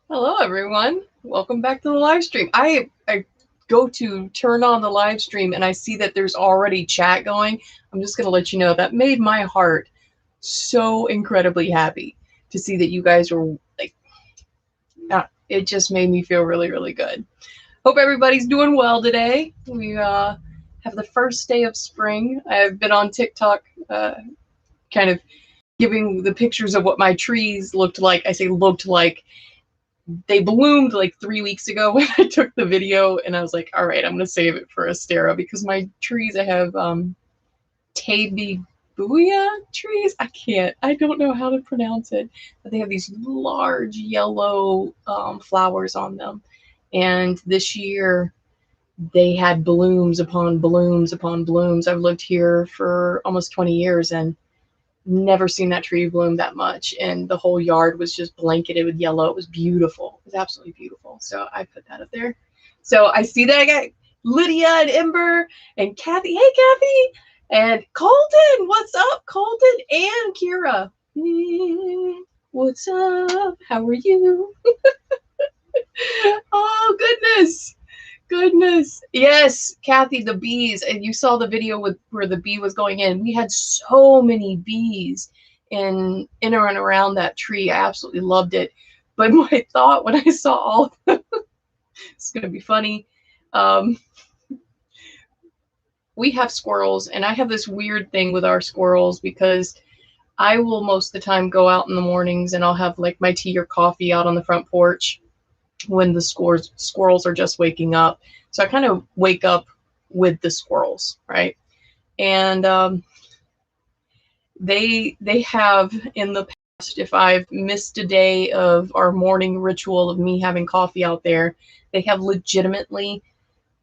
Hello, everyone. Welcome back to the live stream. I go to turn on the live stream and I see that there's already chat going. I'm just going to let you know that made my heart so incredibly happy to see that you guys were like, it just made me feel really, really good. Hope everybody's doing well today. We have the first day of spring. I've been on TikTok kind of giving the pictures of what my trees looked like. I say looked like. They bloomed like 3 weeks ago when I took the video, and I was like, all right, I'm going to save it for Astera because my trees, I have Tabibuya trees. I don't know how to pronounce it, but they have these large yellow flowers on them. And this year they had blooms upon blooms upon blooms. I've lived here for almost 20 years and never seen that tree bloom that much, and the whole yard was just blanketed with yellow. It was beautiful. It was absolutely beautiful. So I put that up there. So I see that I got Lydia and Ember and Kathy. Hey, Kathy. And Colton. What's up, Colton and Kira? What's up? How are you? Oh, goodness. Yes, Kathy, the bees. And you saw the video with where the bee was going in. We had so many bees in and around that tree. I absolutely loved it. But my thought when I saw all of them, it's going to be funny. We have squirrels, and I have this weird thing with our squirrels because I will most of the time go out in the mornings and I'll have like my tea or coffee out on the front porch when the squirrels are just waking up. So I kind of wake up with the squirrels, right? And they have in the past, if I've missed a day of our morning ritual of me having coffee out there, they have legitimately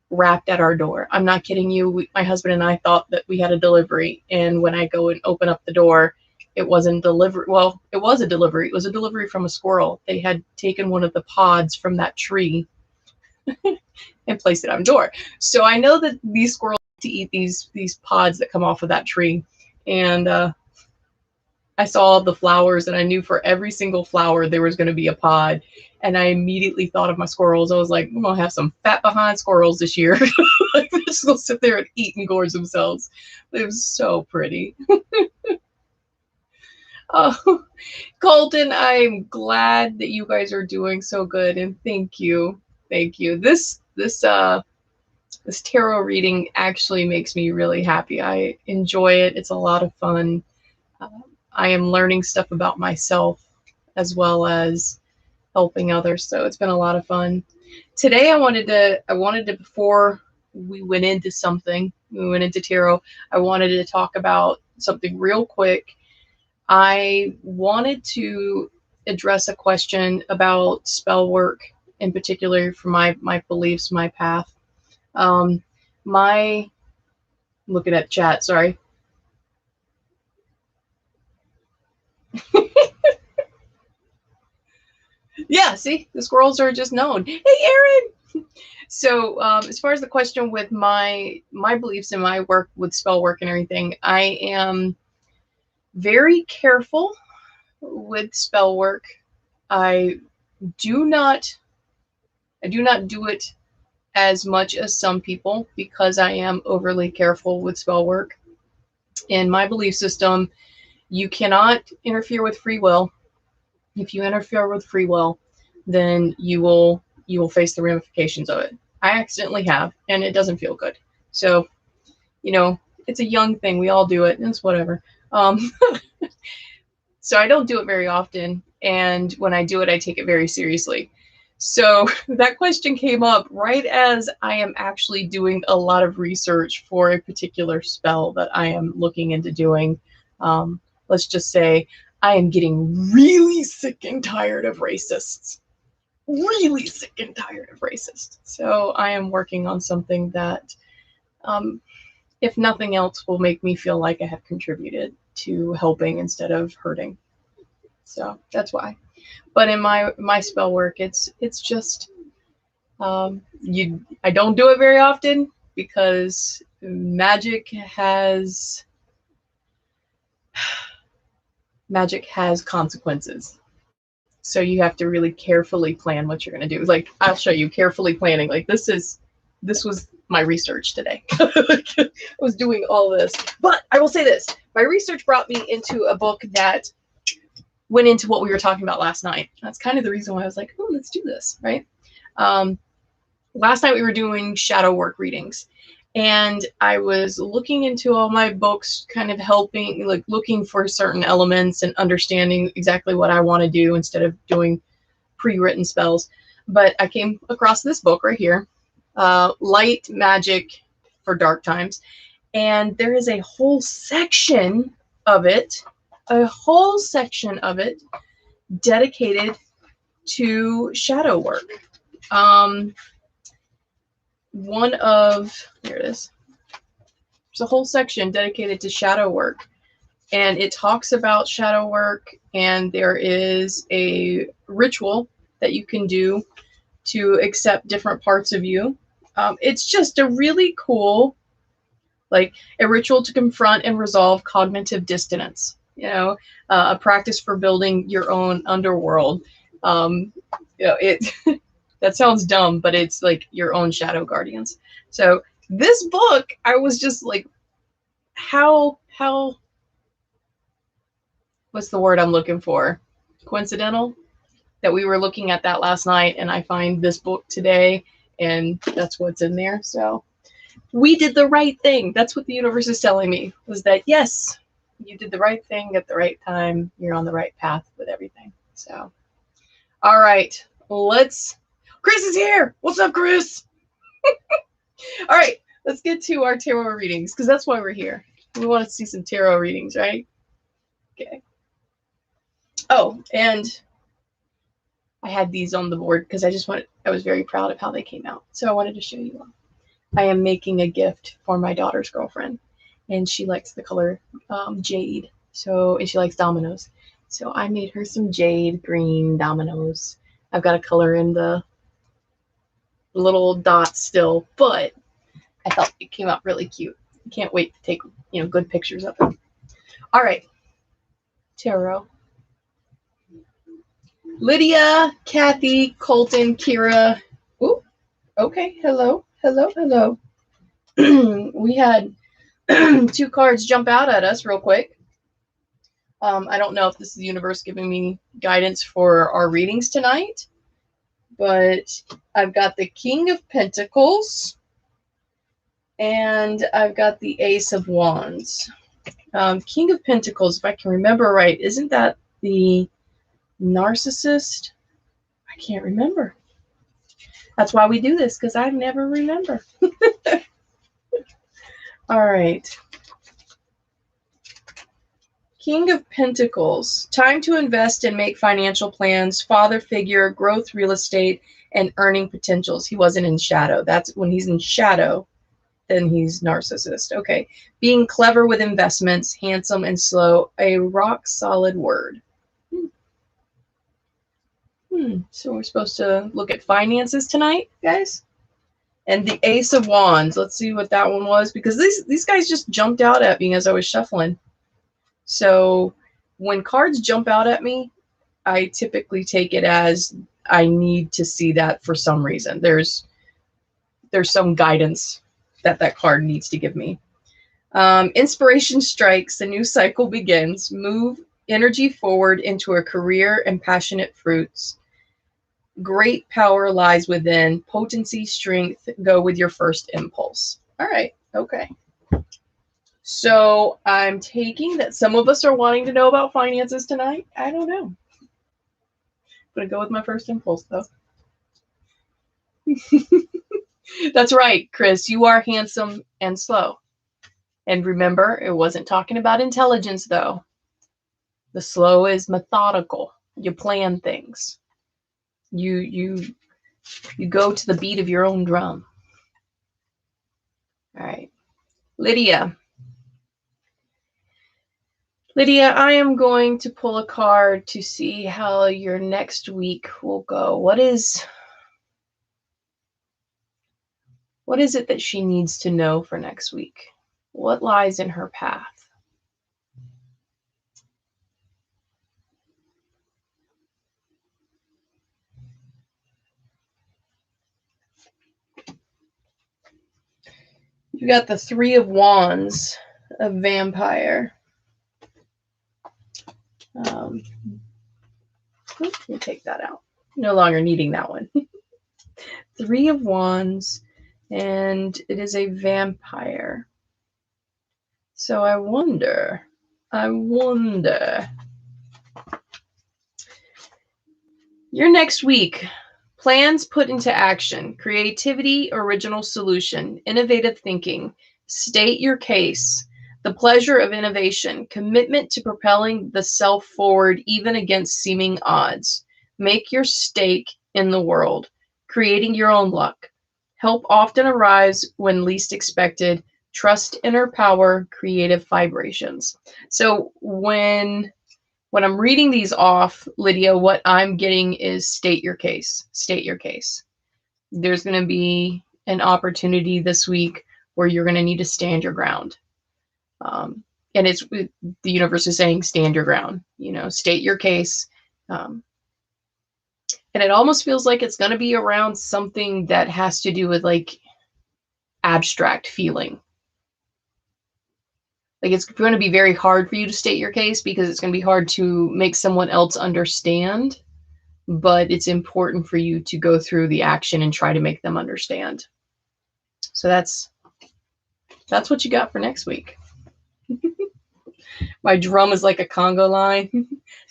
rapped at our door. I'm not kidding you. My husband and I thought that we had a delivery, and when I go and open up the door, it wasn't delivery. Well, it was a delivery. It was a delivery from a squirrel. They had taken one of the pods from that tree and placed it on the door. So I know that these squirrels like to eat these pods that come off of that tree. And I saw the flowers, and I knew for every single flower there was going to be a pod. And I immediately thought of my squirrels. I was like, I'm going to have some fat behind squirrels this year. Like, they're just going to sit there and eat and gorge themselves. It was so pretty. Oh, Colton, I'm glad that you guys are doing so good, and thank you. This tarot reading actually makes me really happy. I enjoy it. It's a lot of fun. I am learning stuff about myself as well as helping others, so it's been a lot of fun. Today I wanted to before we went into tarot, I wanted to talk about something real quick. I wanted to address a question about spell work, in particular for my beliefs, my path. My looking at chat, sorry. Yeah, see, the squirrels are just known. Hey, Aaron. So, as far as the question with my beliefs and my work with spell work and everything, I am very careful with spell work. I do not do it as much as some people because I am overly careful with spell work. In my belief system, you cannot interfere with free will. If you interfere with free will, then you will face the ramifications of it. I accidentally have, and it doesn't feel good. So, it's a young thing. We all do it, and it's whatever. So I don't do it very often, and when I do it, I take it very seriously. So that question came up right as I am actually doing a lot of research for a particular spell that I am looking into doing. Let's just say I am getting really sick and tired of racists. Really sick and tired of racists. So I am working on something that, if nothing else, will make me feel like I have contributed to helping instead of hurting. So that's why. But in my spell work, it's just I don't do it very often because magic has consequences. So you have to really carefully plan what you're going to do. Like, I'll show you carefully planning. Like, this was my research today. I was doing all this. But I will say this. My research brought me into a book that went into what we were talking about last night. That's kind of the reason why I was like, oh, let's do this, right? Last night we were doing shadow work readings. And I was looking into all my books, kind of helping, like looking for certain elements and understanding exactly what I want to do instead of doing pre-written spells. But I came across this book right here, Light Magic for Dark Times. And there is a whole section of it, dedicated to shadow work. Here it is. There's a whole section dedicated to shadow work, and it talks about shadow work, and there is a ritual that you can do to accept different parts of you. It's just a really cool, like a ritual to confront and resolve cognitive dissonance, a practice for building your own underworld. It that sounds dumb, but it's like your own shadow guardians. So this book, I was just like, how, what's the word I'm looking for? Coincidental that we were looking at that last night, and I find this book today, and that's what's in there. So we did the right thing. That's what the universe is telling me, was that, yes, you did the right thing at the right time. You're on the right path with everything. So, all right, Chris is here. What's up, Chris? All right, let's get to our tarot readings, because that's why we're here. We want to see some tarot readings, right? Okay. Oh, and I had these on the board because I was very proud of how they came out. So I wanted to show you all. I am making a gift for my daughter's girlfriend, and she likes the color jade. And she likes dominoes. So I made her some jade green dominoes. I've got a color in the little dots still, but I thought it came out really cute. Can't wait to take, good pictures of it. All right. Tarot. Lydia, Kathy, Colton, Kira. Ooh, okay. Hello. We had 2 cards jump out at us real quick. I don't know if this is the universe giving me guidance for our readings tonight, but I've got the King of Pentacles and I've got the Ace of Wands. King of Pentacles, if I can remember right, isn't that the narcissist? I can't remember. That's why we do this, because I never remember. All right. King of Pentacles, time to invest and make financial plans, father figure, growth, real estate, and earning potentials. He wasn't in shadow. That's when he's in shadow, then he's narcissist. Okay. Being clever with investments, handsome and slow, a rock solid word. So we're supposed to look at finances tonight, guys? And the Ace of Wands. Let's see what that one was, because these guys just jumped out at me as I was shuffling. So when cards jump out at me, I typically take it as I need to see that for some reason. There's some guidance that card needs to give me. Inspiration strikes, the new cycle begins. Move energy forward into a career and passionate fruits. Great power lies within. Potency, strength, go with your first impulse. All right, okay. So I'm taking that some of us are wanting to know about finances tonight. I don't know. I'm going to go with my first impulse, though. That's right, Chris. You are handsome and slow. And remember, it wasn't talking about intelligence, though. The slow is methodical. You plan things. You go to the beat of your own drum. All right. Lydia, I am going to pull a card to see how your next week will go. What is it that she needs to know for next week? What lies in her path? You got the Three of Wands, a vampire. Let me take that out. No longer needing that one. Three of Wands, and it is a vampire. So I wonder. Your next week. Plans put into action. Creativity, original solution, innovative thinking. State your case. The pleasure of innovation. Commitment to propelling the self forward even against seeming odds. Make your stake in the world. Creating your own luck. Help often arise when least expected. Trust inner power. Creative vibrations. So when I'm reading these off, Lydia, what I'm getting is state your case. State your case. There's going to be an opportunity this week where you're going to need to stand your ground. And it's the universe is saying stand your ground, state your case. And it almost feels like it's going to be around something that has to do with like abstract feeling. Like it's going to be very hard for you to state your case because it's going to be hard to make someone else understand, but it's important for you to go through the action and try to make them understand. So that's what you got for next week. My drum is like a conga line.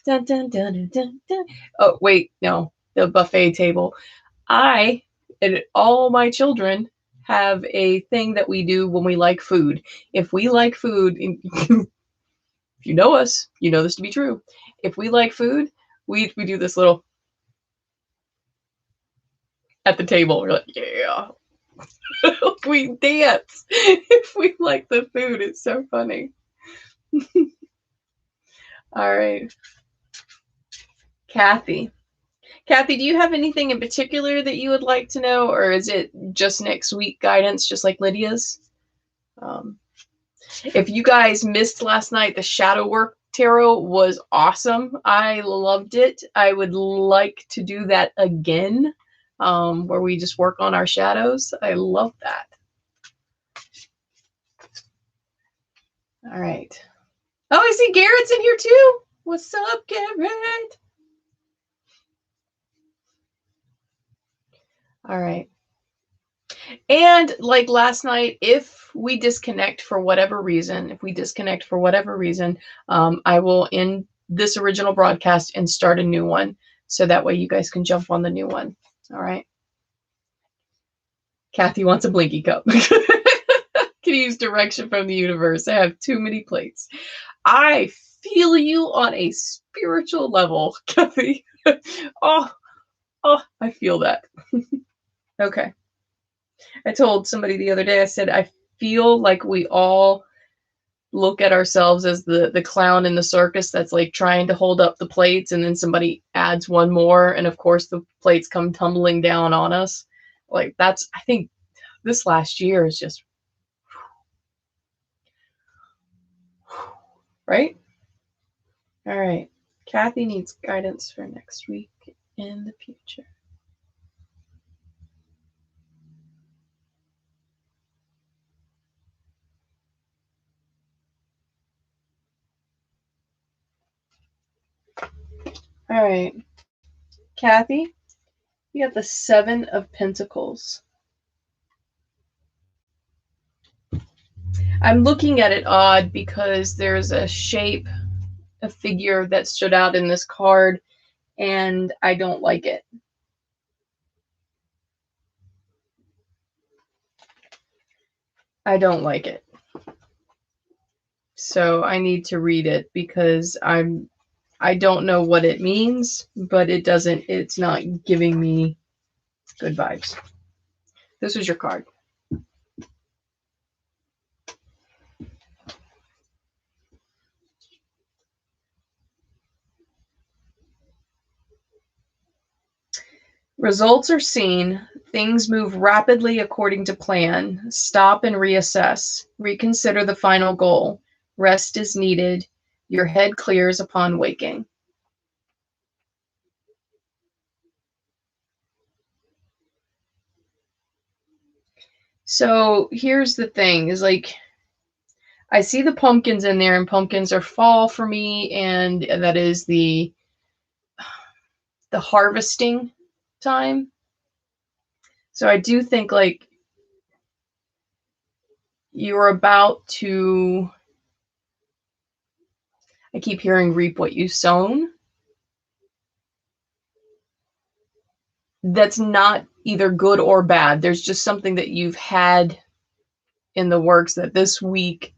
Dun, dun, dun, dun, dun, dun. Oh, wait, no, the buffet table. I and all my children have a thing that we do when we like food. If we like food, if you know us, you know this to be true. If we like food, we do this little at the table. We're like, yeah. We dance if we like the food. It's so funny. All right. Kathy, do you have anything in particular that you would like to know, or is it just next week guidance, just like Lydia's? If you guys missed last night, the Shadow Work Tarot was awesome. I loved it. I would like to do that again, where we just work on our shadows. I love that. All right. Oh, I see Garrett's in here too. What's up, Garrett? All right. And like last night, if we disconnect for whatever reason, I will end this original broadcast and start a new one. So that way you guys can jump on the new one. All right. Kathy wants a blinky cup. Can use direction from the universe. I have too many plates. I feel you on a spiritual level, Kathy. Oh, I feel that. Okay. I told somebody the other day, I said, I feel like we all look at ourselves as the clown in the circus that's like trying to hold up the plates, and then somebody adds one more, and of course the plates come tumbling down on us. Like I think this last year is just right. All right. Kathy needs guidance for next week in the future. All right. Kathy, you got the Seven of Pentacles. I'm looking at it odd because there's a shape, a figure that stood out in this card, and I don't like it. I don't like it. So I need to read it because I don't know what it means, but it's not giving me good vibes. This was your card. Results are seen. Things move rapidly according to plan. Stop and reassess. Reconsider the final goal. Rest is needed. Your head clears upon waking. So here's the thing, is like, I see the pumpkins in there, and pumpkins are fall for me, and that is the harvesting time. So I do think like you're about to, I keep hearing reap what you've sown. That's not either good or bad. There's just something that you've had in the works that this week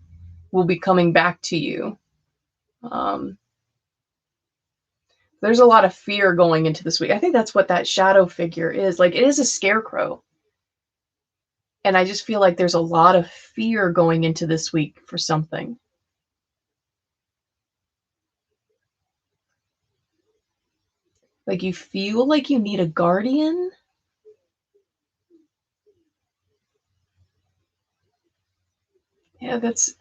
will be coming back to you. There's a lot of fear going into this week. I think that's what that shadow figure is. Like, it is a scarecrow. And I just feel like there's a lot of fear going into this week for something. Like, you feel like you need a guardian. Yeah, it's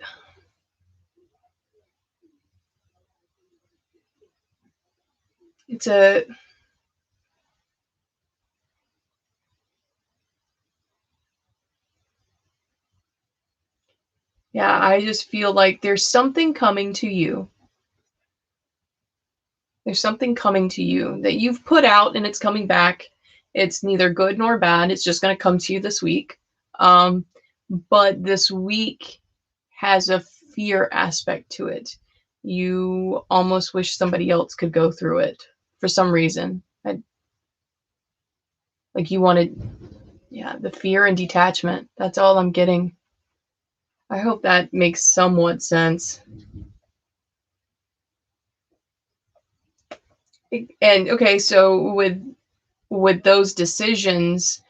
a, yeah, I just feel like there's something coming to you. There's something coming to you that you've put out and it's coming back. It's neither good nor bad. It's just going to come to you this week. But this week has a fear aspect to it. You almost wish somebody else could go through it for some reason. Like you wanted, yeah, the fear and detachment. That's all I'm getting. I hope that makes somewhat sense. And okay, so with those decisions,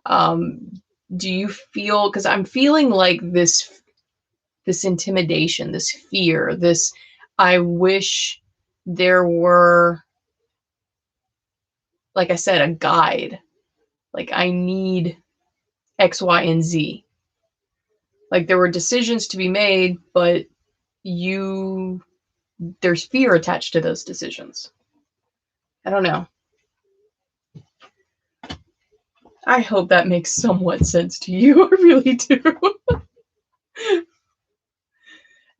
do you feel, because I'm feeling like this intimidation, this fear, this, I wish there were, like I said, a guide. Like, I need X, Y, and Z. Like, there were decisions to be made, but there's fear attached to those decisions. I don't know. I hope that makes somewhat sense to you. I really do.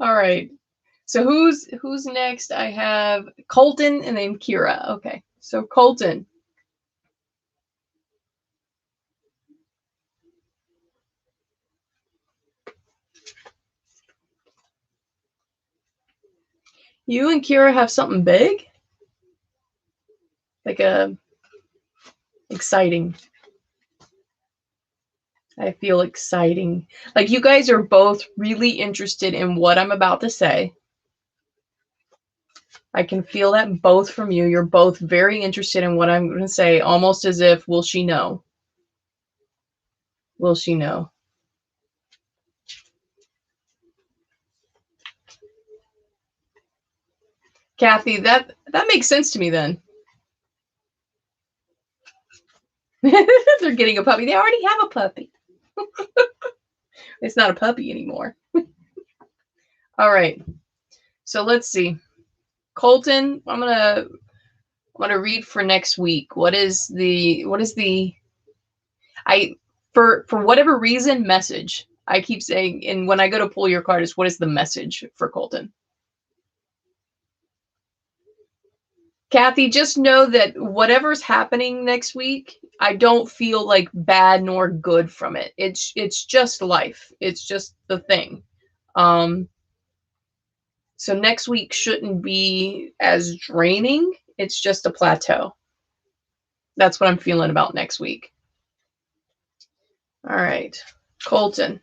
All right. So who's next? I have Colton and then Kira. Okay. So Colton. You and Kira have something big? Like a exciting. I feel exciting. Like, you guys are both really interested in what I'm about to say. I can feel that both from you. You're both very interested in what I'm going to say, almost as if, will she know? Will she know? Kathy, that makes sense to me then. They're getting a puppy. They already have a puppy. It's not a puppy anymore. All right. So let's see. Colton, I'm gonna read for next week. What is the for whatever reason, message. I keep saying, and when I go to pull your card, is what is the message for Colton? Kathy, just know that whatever's happening next week, I don't feel like bad nor good from it. It's just life. It's just the thing. So next week shouldn't be as draining. It's just a plateau. That's what I'm feeling about next week. All right, Colton.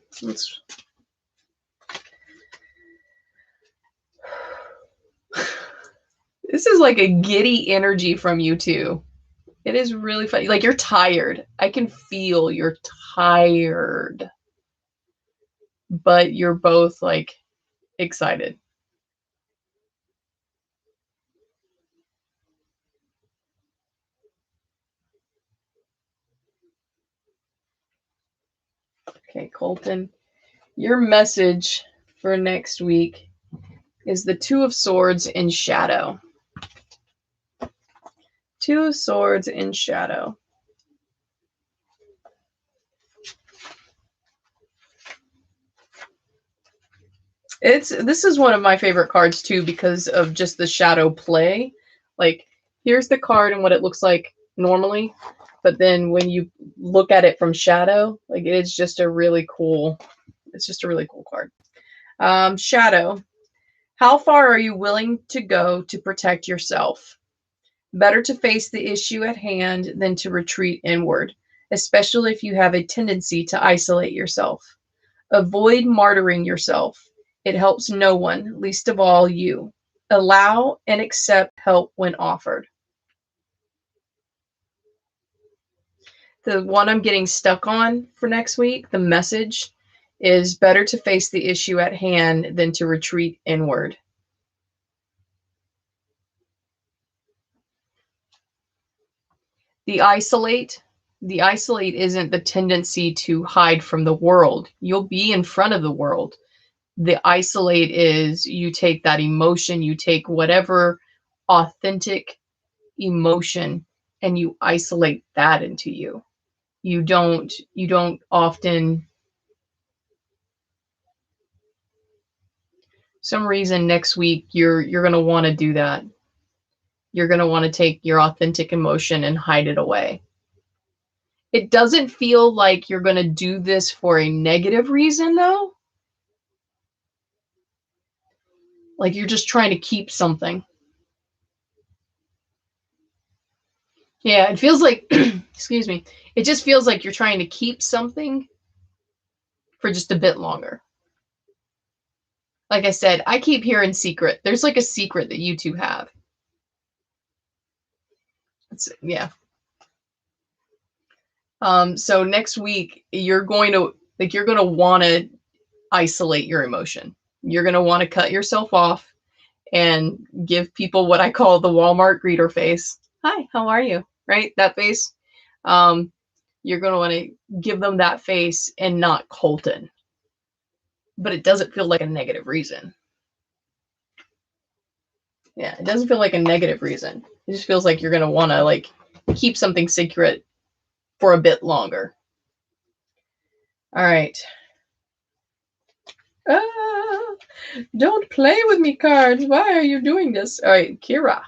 This is like a giddy energy from you two. It is really funny. Like, you're tired. I can feel you're tired. But you're both like excited. Okay, Colton. Your message for next week is the Two of Swords in shadow. Two of Swords in shadow. This is one of my favorite cards too because of just the shadow play. Like, here's the card and what it looks like normally, but then when you look at it from shadow, like it's just a really cool, it's just a really cool card. Shadow. How far are you willing to go to protect yourself? Better to face the issue at hand than to retreat inward, especially if you have a tendency to isolate yourself. Avoid martyring yourself. It helps no one, least of all you. Allow and accept help when offered. The one I'm getting stuck on for next week, the message, is better to face the issue at hand than to retreat inward. The isolate isn't the tendency to hide from the world. You'll be in front of the world. The isolate is you take that emotion, you take whatever authentic emotion and you isolate that into you. You don't often, some reason next week you're going to want to do that. You're going to want to take your authentic emotion and hide it away. It doesn't feel like you're going to do this for a negative reason, though. Like you're just trying to keep something. Yeah, it feels like, excuse me, it just feels like you're trying to keep something for just a bit longer. Like I said, I keep hearing secret. There's like a secret that you two have. Yeah. So next week you're going to want to isolate your emotion. You're going to want to cut yourself off and give people what I call the Walmart greeter face. Hi, how are you? Right? That face. You're going to want to give them that face and not Colton. But it doesn't feel like a negative reason. Yeah, it doesn't feel like a negative reason. It just feels like you're going to want to like keep something secret for a bit longer. All right. Don't play with me, cards. Why are you doing this? All right, Kira.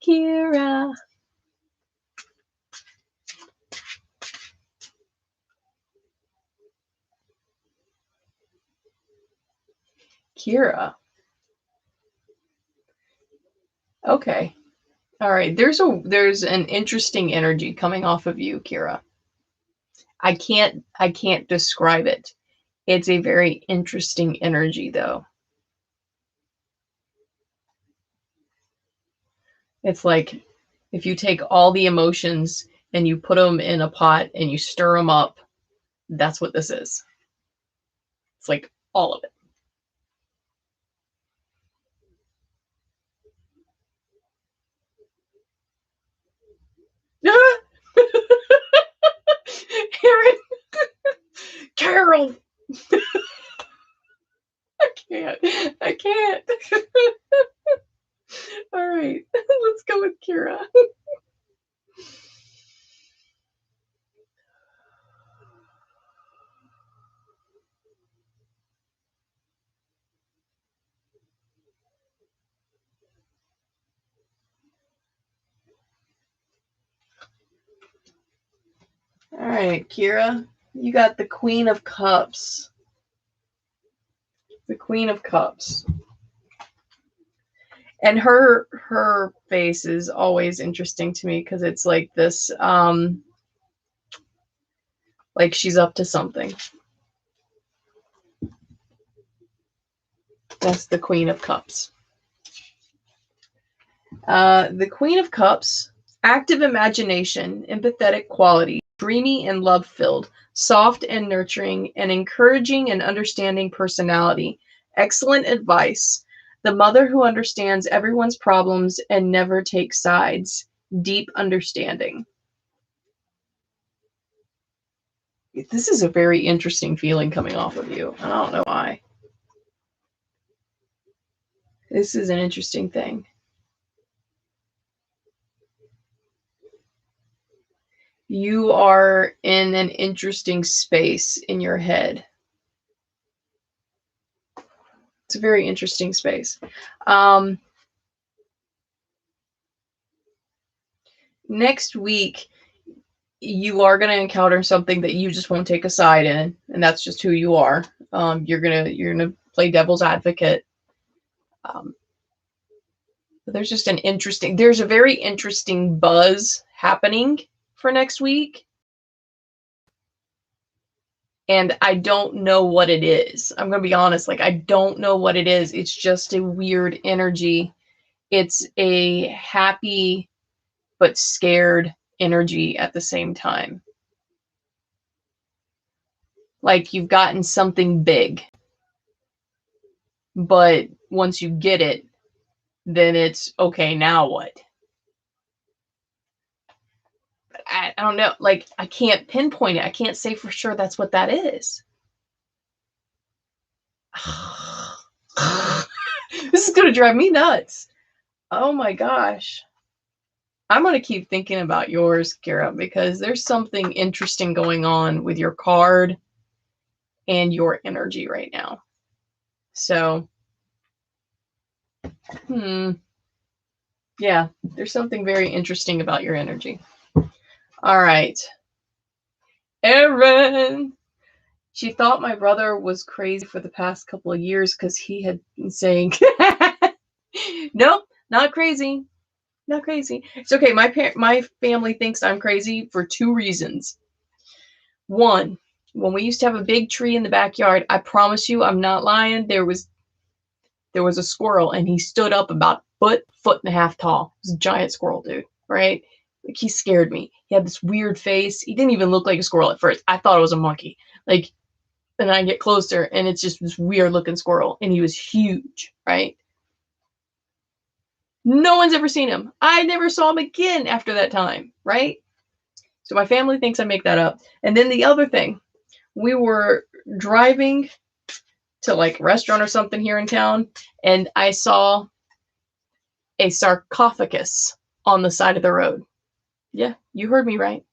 Kira. Kira. Okay. All right. There's an interesting energy coming off of you, Kira. I can't describe it. It's a very interesting energy, though. It's like if you take all the emotions and you put them in a pot and you stir them up, that's what this is. It's like all of it. Aaron, Carol. I can't. All right, let's go with Kira. All right, Kira, you got the Queen of Cups. The Queen of Cups. And her face is always interesting to me because it's like this, like she's up to something. That's the Queen of Cups. The Queen of Cups, active imagination, empathetic quality, dreamy and love-filled, soft and nurturing, and encouraging and understanding personality, excellent advice, the mother who understands everyone's problems and never takes sides, deep understanding. This is a very interesting feeling coming off of you. I don't know why. This is an interesting thing. You are in an interesting space in your head. It's a very interesting space. Next week, you are going to encounter something that you just won't take a side in, and that's just who you are. You're gonna play devil's advocate. There's just there's a very interesting buzz happening for next week. And I don't know what it is. I'm going to be honest. Like, I don't know what it is. It's just a weird energy. It's a happy but scared energy at the same time. Like you've gotten something big. But once you get it, then it's, okay, now what? I don't know. Like, I can't pinpoint it. I can't say for sure that's what that is. This is going to drive me nuts. Oh my gosh. I'm going to keep thinking about yours, Kara, because there's something interesting going on with your card and your energy right now. So, yeah, there's something very interesting about your energy. All right. Erin. She thought my brother was crazy for the past couple of years because he had been saying, nope, not crazy. Not crazy. It's okay. My family thinks I'm crazy for 2 reasons. One, when we used to have a big tree in the backyard, I promise you, I'm not lying. There was a squirrel, and he stood up about foot and a half tall. It was a giant squirrel, dude. Right? Like, he scared me. He had this weird face. He didn't even look like a squirrel at first. I thought it was a monkey. Like, and I get closer, and it's just this weird looking squirrel, and he was huge. Right? No one's ever seen him. I never saw him again after that time. Right? So my family thinks I make that up. And then the other thing, we were driving to like a restaurant or something here in town, and I saw a sarcophagus on the side of the road. Yeah, you heard me right.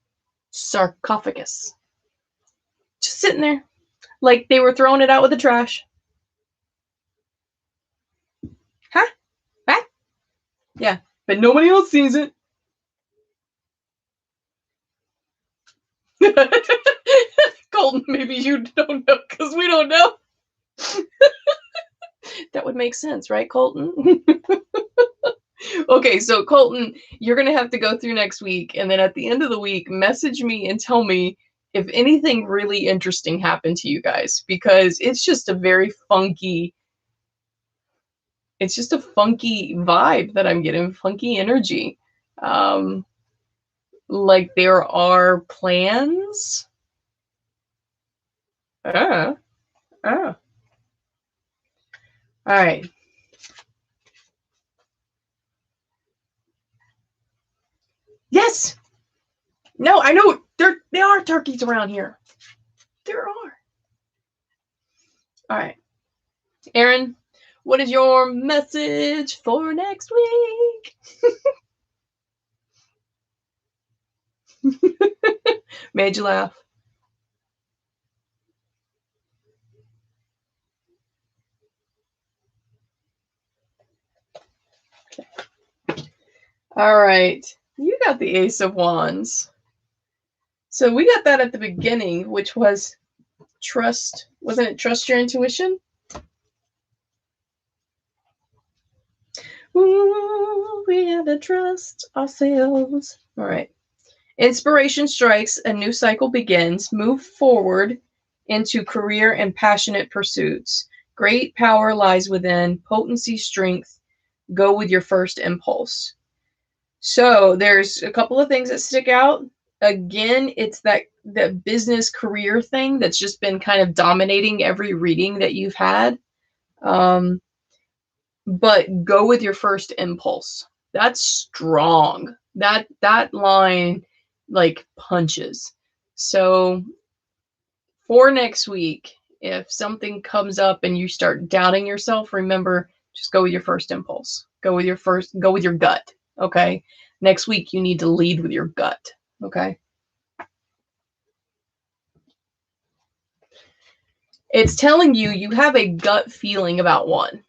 Sarcophagus. Just sitting there. Like they were throwing it out with the trash. Huh? Huh? Yeah, but nobody else sees it. Colton, maybe you don't know because we don't know. That would make sense, right, Colton? Okay, so Colton, you're going to have to go through next week, and then at the end of the week, message me and tell me if anything really interesting happened to you guys, because it's just a very funky, vibe that I'm getting, funky energy. Like there are plans. All right. Yes. No, I know there are turkeys around here. There are. All right. Erin, what is your message for next week? Made you laugh. Okay. All right. You got the Ace of Wands. So we got that at the beginning, which was trust. Wasn't it trust your intuition? Ooh, we have to trust ourselves. All right. Inspiration strikes, a new cycle begins. Move forward into career and passionate pursuits. Great power lies within, potency, strength. Go with your first impulse. So there's a couple of things that stick out. Again, it's that business career thing that's just been kind of dominating every reading that you've had. But go with your first impulse. That's strong. That line like punches. So for next week, if something comes up and you start doubting yourself, remember, just go with your first impulse. Go with your gut. Okay. Next week, you need to lead with your gut. Okay. It's telling you you have a gut feeling about one.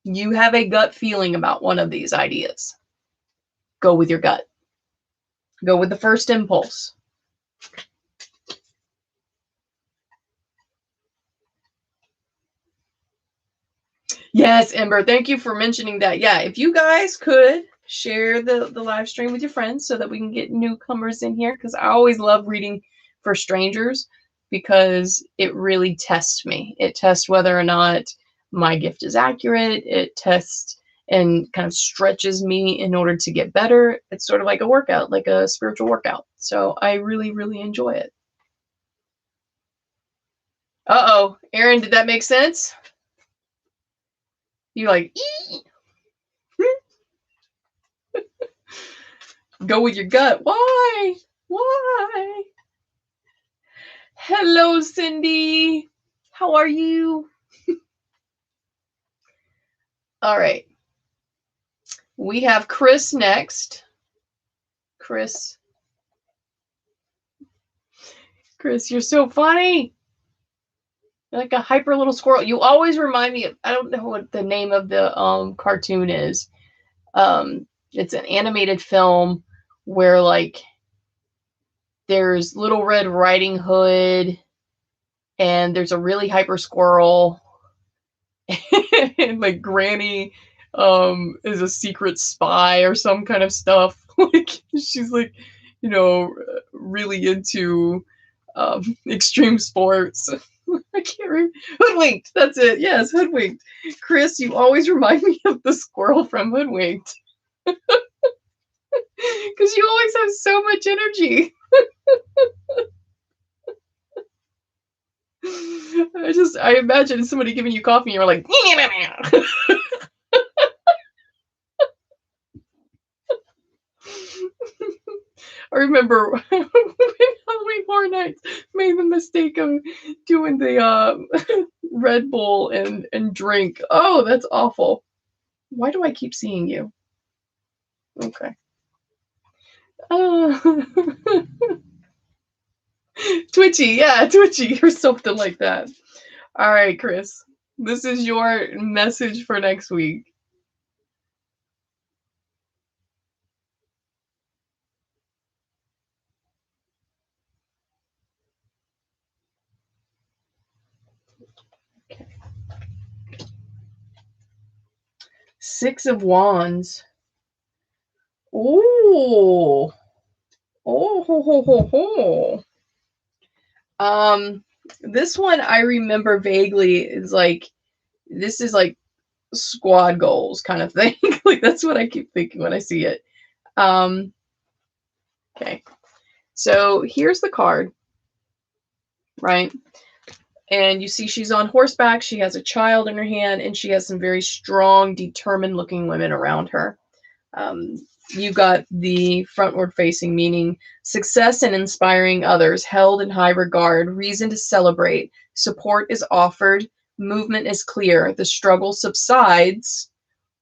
You have a gut feeling about one of these ideas. Go with your gut. Go with the first impulse. Yes, Ember, thank you for mentioning that. Yeah, if you guys could share the live stream with your friends so that we can get newcomers in here, because I always love reading for strangers because it really tests me. It tests whether or not my gift is accurate. It tests and kind of stretches me in order to get better. It's sort of like a workout, like a spiritual workout. So I really, really enjoy it. Uh-oh, Erin, did that make sense? You like, ee! Go with your gut. Why? Why? Hello, Cindy. How are you? All right. We have Chris next. Chris, you're so funny. You're like a hyper little squirrel. You always remind me of, I don't know what the name of the cartoon is. It's an animated film where like there's Little Red Riding Hood and there's a really hyper squirrel and like Granny is a secret spy or some kind of stuff. Like she's like, you know, really into extreme sports. I can't remember. Hoodwinked. That's it. Yes, Hoodwinked. Chris, you always remind me of the squirrel from Hoodwinked. Because you always have so much energy. I imagine somebody giving you coffee and you're like, I remember when Halloween Horror Nights made the mistake of doing the Red Bull and drink. Oh, that's awful. Why do I keep seeing you? Okay. Twitchy, yeah, Twitchy or something like that. All right, Chris. This is your message for next week. Okay. Six of Wands. Ooh. Oh, ho, ho, ho, ho. This one I remember vaguely is like, this is like squad goals kind of thing. Like that's what I keep thinking when I see it. Okay. So here's the card, right? And you see she's on horseback. She has a child in her hand, and she has some very strong, determined looking women around her. You got the frontward facing, meaning success and inspiring others, held in high regard, reason to celebrate, support is offered, movement is clear, the struggle subsides,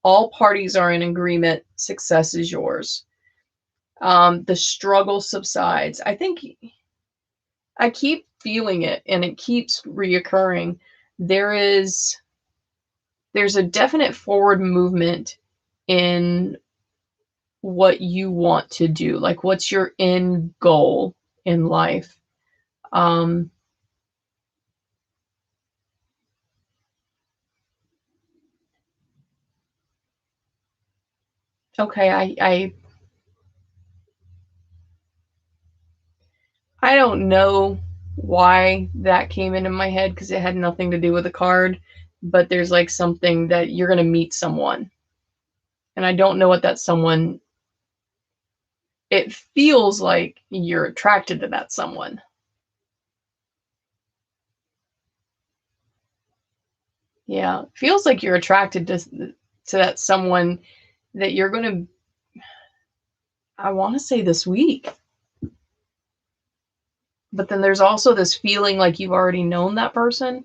all parties are in agreement, success is yours. The struggle subsides. I think I keep feeling it and it keeps reoccurring. There's a definite forward movement in what you want to do, like what's your end goal in life. Okay, I don't know why that came into my head because it had nothing to do with the card, but there's like something that you're going to meet someone, and I don't know what that someone, it feels like you're attracted to that someone. Yeah, feels like you're attracted to that someone that you're going to, I want to say this week. But then there's also this feeling like you've already known that person.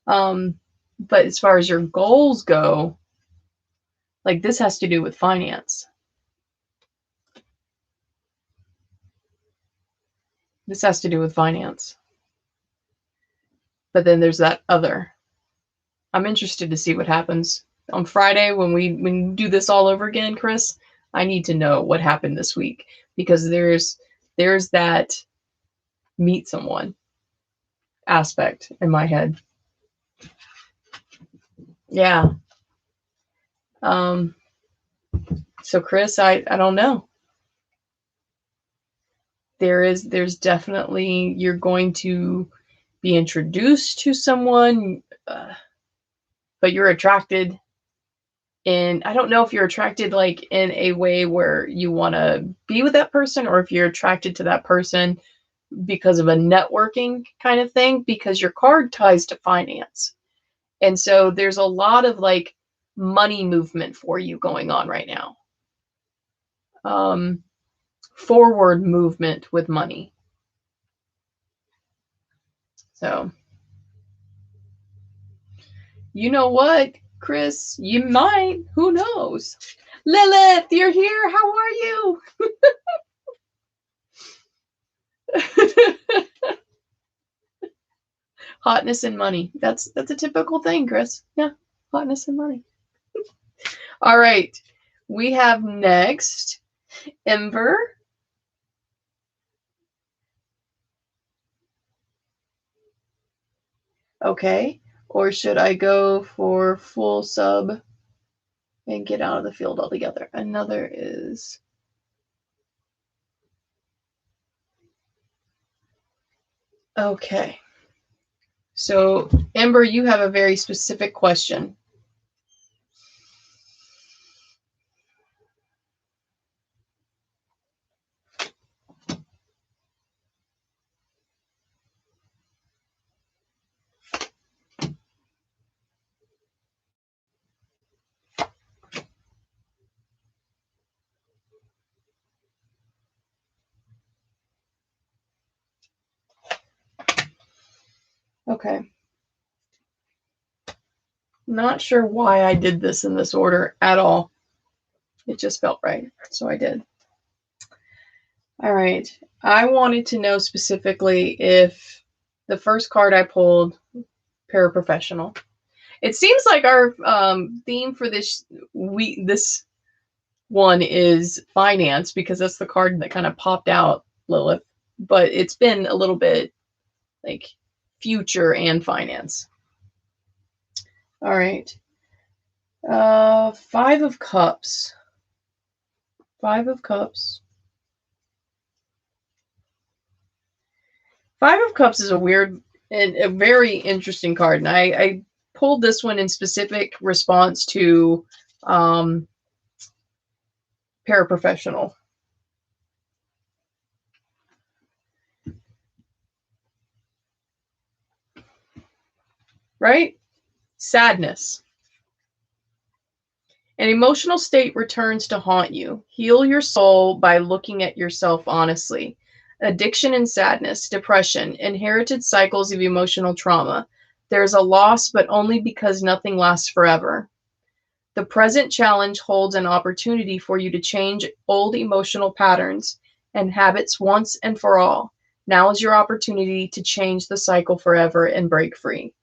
But as far as your goals go, like this has to do with finance. This has to do with finance. But then there's that other. I'm interested to see what happens on Friday when we do this all over again, Chris. I need to know what happened this week, because there's that meet someone aspect in my head. Yeah. So Chris, I don't know. There's definitely, you're going to be introduced to someone, but you're attracted. And I don't know if you're attracted like in a way where you want to be with that person, or if you're attracted to that person because of a networking kind of thing, because your card ties to finance. And so there's a lot of like money movement for you going on right now. Forward movement with money. So, you know what, Chris? You might. Who knows? Lilith, you're here. How are you? Hotness and money. That's a typical thing, Chris. Yeah, hotness and money. All right. We have next Ember. Okay. Or should I go for full sub and get out of the field altogether? Another is... Okay. So, Ember, you have a very specific question. Okay. Not sure why I did this in this order at all. It just felt right, so I did. All right. I wanted to know specifically if the first card I pulled, paraprofessional. It seems like our theme for this one is finance, because that's the card that kind of popped out, Lilith. But it's been a little bit like future and finance. All right. 5 of Cups. 5 of Cups. 5 of Cups is a weird and a very interesting card. And I pulled this one in specific response to paraprofessional. Right? Sadness. An emotional state returns to haunt you. Heal your soul by looking at yourself honestly. Addiction and sadness, depression, inherited cycles of emotional trauma. There's a loss, but only because nothing lasts forever. The present challenge holds an opportunity for you to change old emotional patterns and habits once and for all. Now is your opportunity to change the cycle forever and break free.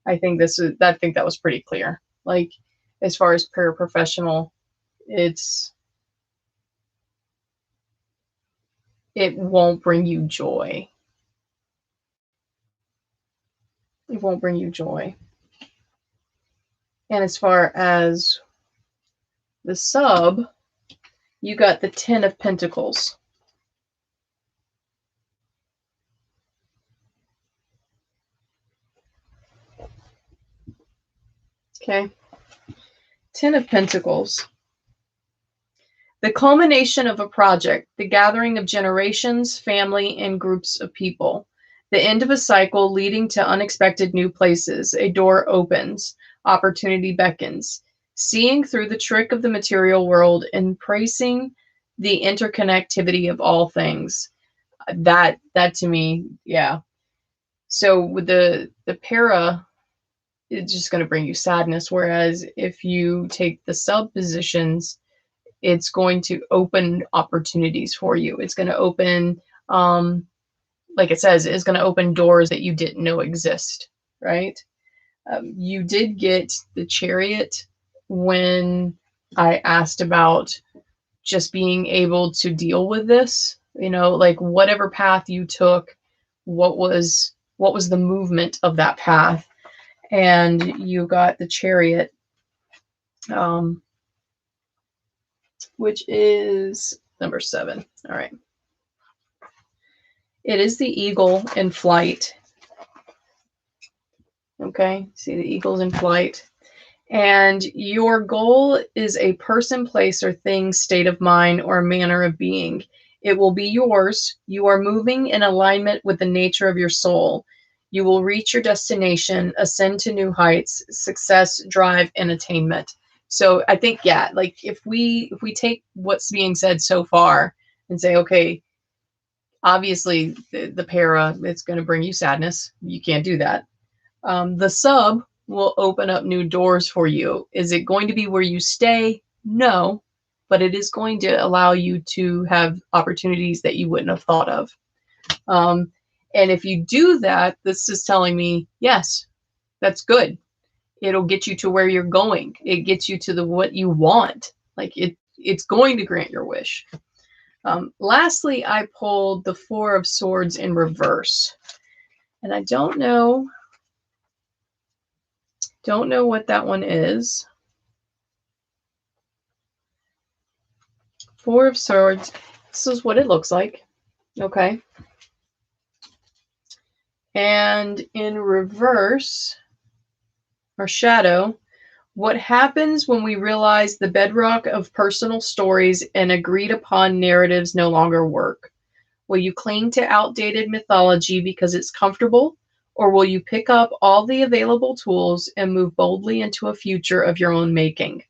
I think that was pretty clear. Like, as far as paraprofessional, it won't bring you joy. It won't bring you joy. And as far as the sub, you got the 10 of Pentacles. Okay. 10 of Pentacles. The culmination of a project, the gathering of generations, family, and groups of people. The end of a cycle leading to unexpected new places. A door opens. Opportunity beckons. Seeing through the trick of the material world, embracing the interconnectivity of all things. That to me, yeah. So with the para, it's just going to bring you sadness. Whereas if you take the sub positions, it's going to open opportunities for you. It's going to open, like it says, it's going to open doors that you didn't know exist. right? You did get the Chariot when I asked about just being able to deal with this, you know, like whatever path you took, what was the movement of that path? And you got the Chariot, which is number 7. All right. It is the eagle in flight. Okay, see the eagle's in flight. And your goal is a person, place, or thing, state of mind, or manner of being. It will be yours. You are moving in alignment with the nature of your soul. You will reach your destination, ascend to new heights, success, drive, and attainment. So I think, yeah, like if we take what's being said so far and say, okay, obviously the para, it's going to bring you sadness. You can't do that. The sub will open up new doors for you. Is it going to be where you stay? No, but it is going to allow you to have opportunities that you wouldn't have thought of. And if you do that, this is telling me, yes, that's good. It'll get you to where you're going. It gets you to the what you want. Like it's going to grant your wish. Lastly, I pulled the 4 of Swords in reverse. And I don't know what that one is. 4 of Swords. This is what it looks like. Okay. And in reverse, or shadow, what happens when we realize the bedrock of personal stories and agreed upon narratives no longer work? Will you cling to outdated mythology because it's comfortable, or will you pick up all the available tools and move boldly into a future of your own making?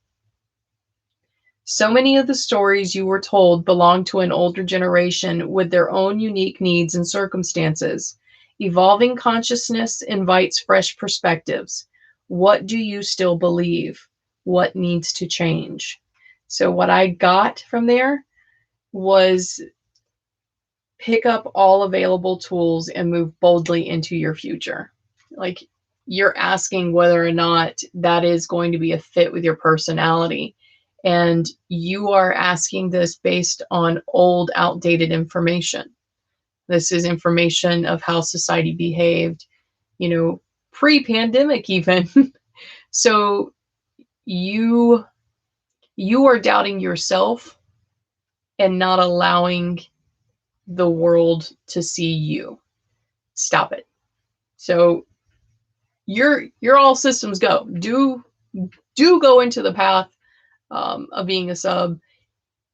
So many of the stories you were told belong to an older generation with their own unique needs and circumstances. Evolving consciousness invites fresh perspectives. What do you still believe? What needs to change? So what I got from there was pick up all available tools and move boldly into your future. Like you're asking whether or not that is going to be a fit with your personality. And you are asking this based on old, outdated information. This is information of how society behaved, you know, pre-pandemic even. So you are doubting yourself and not allowing the world to see you. Stop it. So you're all systems go. Do go into the path of being a sub.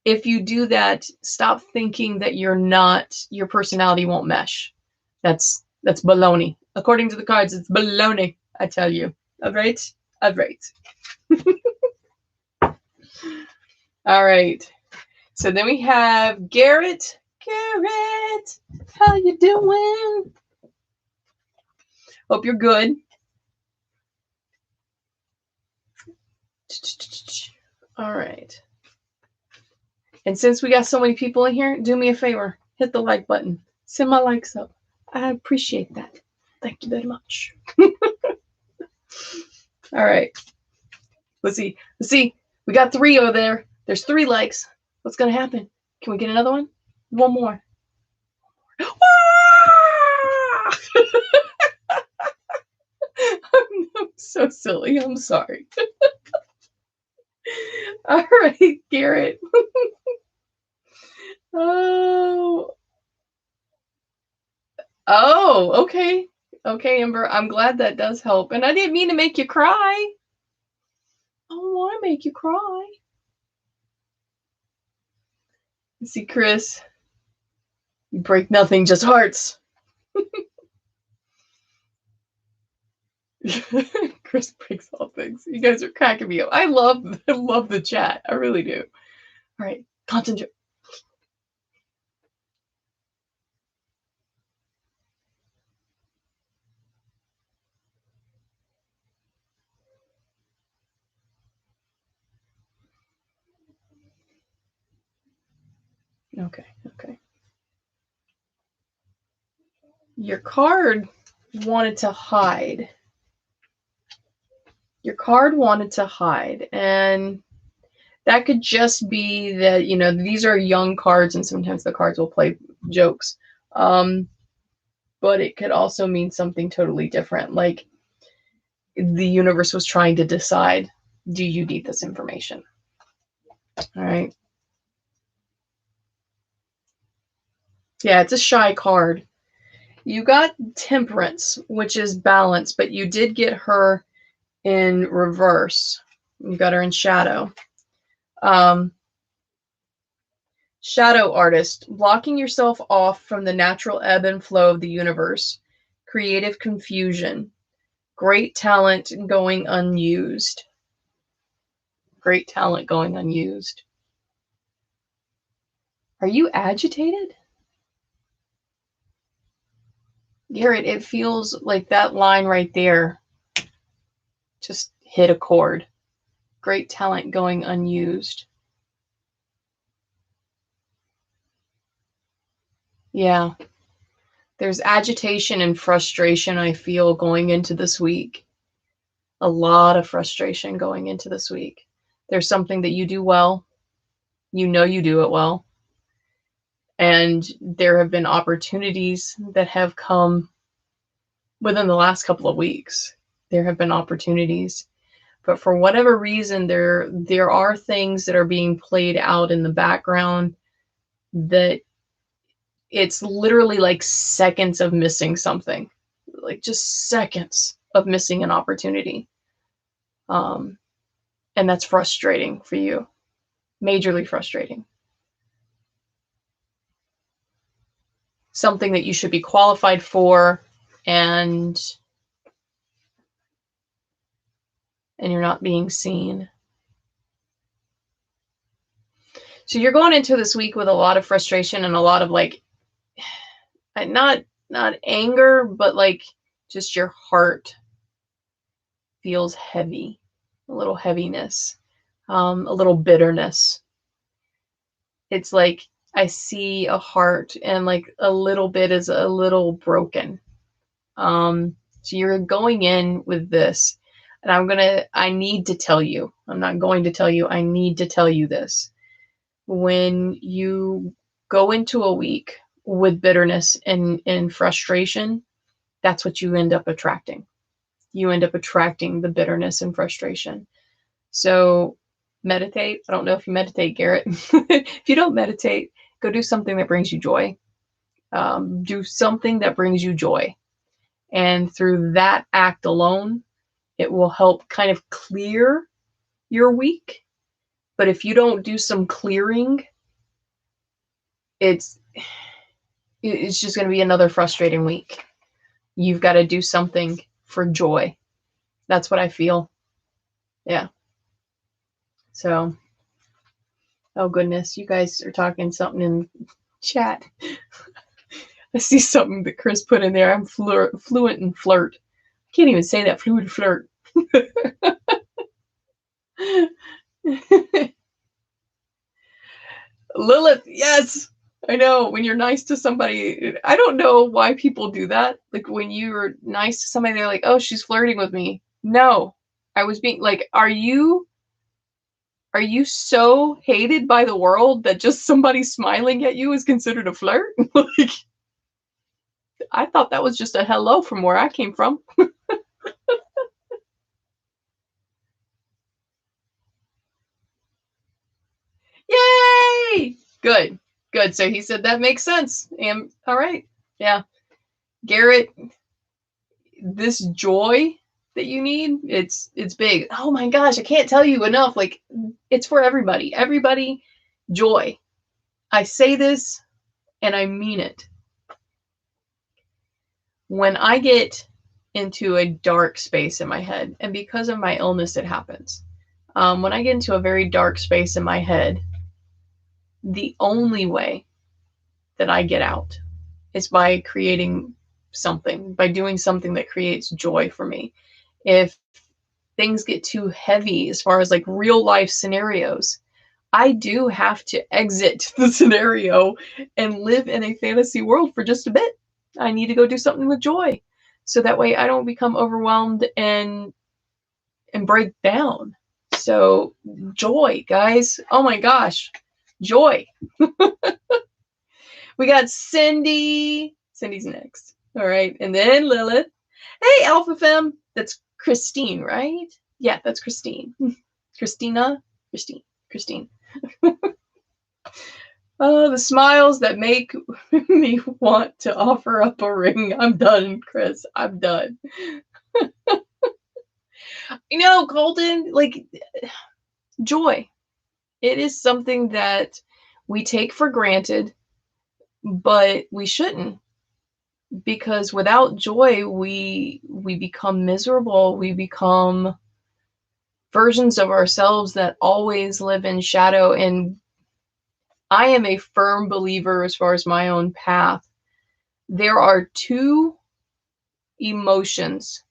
If you do that, stop thinking that your personality won't mesh. That's baloney. According to the cards, it's baloney, I tell you. All right? All right. All right. So then we have Garrett. Garrett, how you doing? Hope you're good. All right. And since we got so many people in here, do me a favor. Hit the like button. Send my likes up. I appreciate that. Thank you very much. All right. Let's see. We got 3 over there. There's 3 likes. What's going to happen? Can we get another one? One more. I'm so silly. I'm sorry. All right, Garrett. Oh, okay. Okay, Amber. I'm glad that does help. And I didn't mean to make you cry. I don't want to make you cry. See, Chris. You break nothing, just hearts. Chris breaks all things. You guys are cracking me up. I love the chat. I really do. All right, concentrate. Okay. Your card wanted to hide. Your card wanted to hide, and that could just be that, you know, these are young cards and sometimes the cards will play jokes. But it could also mean something totally different. Like the universe was trying to decide, do you need this information? All right. Yeah, it's a shy card. You got Temperance, which is balance, but you did get her in reverse. You got her in shadow. Shadow artist, blocking yourself off from the natural ebb and flow of the universe. Creative confusion. Great talent going unused. Great talent going unused. Are you agitated? Garrett, it feels like that line right there just hit a chord. Great talent going unused. Yeah. There's agitation and frustration, I feel, going into this week. A lot of frustration going into this week. There's something that you do well. You know you do it well. And there have been opportunities that have come within the last couple of weeks. There have been opportunities. But for whatever reason, there are things that are being played out in the background that it's literally like seconds of missing something. Like just seconds of missing an opportunity. And that's frustrating for you. Majorly frustrating. Something that you should be qualified for, and you're not being seen. So you're going into this week with a lot of frustration and a lot of like, not anger, but like just your heart feels heavy, a little heaviness, a little bitterness. It's like I see a heart and like a little bit is a little broken. So you're going in with this, and I need to tell you, I'm not going to tell you, I need to tell you this. When you go into a week with bitterness and frustration, that's what you end up attracting. You end up attracting the bitterness and frustration. So meditate. I don't know if you meditate, Garrett. If you don't meditate, go do something that brings you joy. Do something that brings you joy. And through that act alone, it will help kind of clear your week. But if you don't do some clearing, it's just going to be another frustrating week. You've got to do something for joy. That's what I feel. Yeah. So, oh goodness, you guys are talking something in chat. I see something that Chris put in there. I'm fluent in flirt. I can't even say that. Fluent flirt. Lilith, yes. I know. When you're nice to somebody, I don't know why people do that. Like when you're nice to somebody, they're like, oh, she's flirting with me. No, I was being like, are you so hated by the world that just somebody smiling at you is considered a flirt? Like, I thought that was just a hello from where I came from. Yay! Good. Good. So he said that makes sense. And all right. Yeah. Garrett, this joy that you need, it's big. Oh my gosh, I can't tell you enough. Like, it's for everybody. Everybody, joy. I say this and I mean it. When I get into a dark space in my head, and because of my illness, it happens. When I get into a very dark space in my head, the only way that I get out is by creating something, by doing something that creates joy for me. If things get too heavy as far as like real life scenarios, I do have to exit the scenario and live in a fantasy world for just a bit. I need to go do something with joy. So that way I don't become overwhelmed and and break down. So joy, guys. Oh my gosh. Joy. We got Cindy. Cindy's next. All right. And then Lilith. Hey, Alpha Femme. That's Christine, right? Yeah, that's Christine. Christina? Christine. Oh, the smiles that make me want to offer up a ring. I'm done, Chris. I'm done. You know, Colton, like, joy. It is something that we take for granted, but we shouldn't. Because without joy, we become miserable. We become versions of ourselves that always live in shadow. And I am a firm believer, as far as my own path, there are two emotions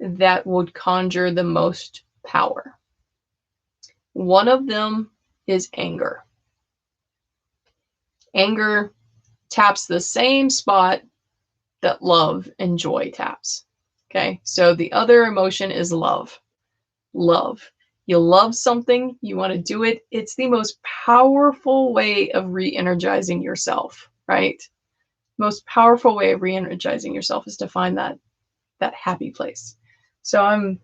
that would conjure the most power. One of them is anger. Anger taps the same spot that love and joy taps. Okay, so the other emotion is love. Love. You love something, you want to do it. It's the most powerful way of re-energizing yourself, right? Most powerful way of re-energizing yourself is to find that happy place. So I'm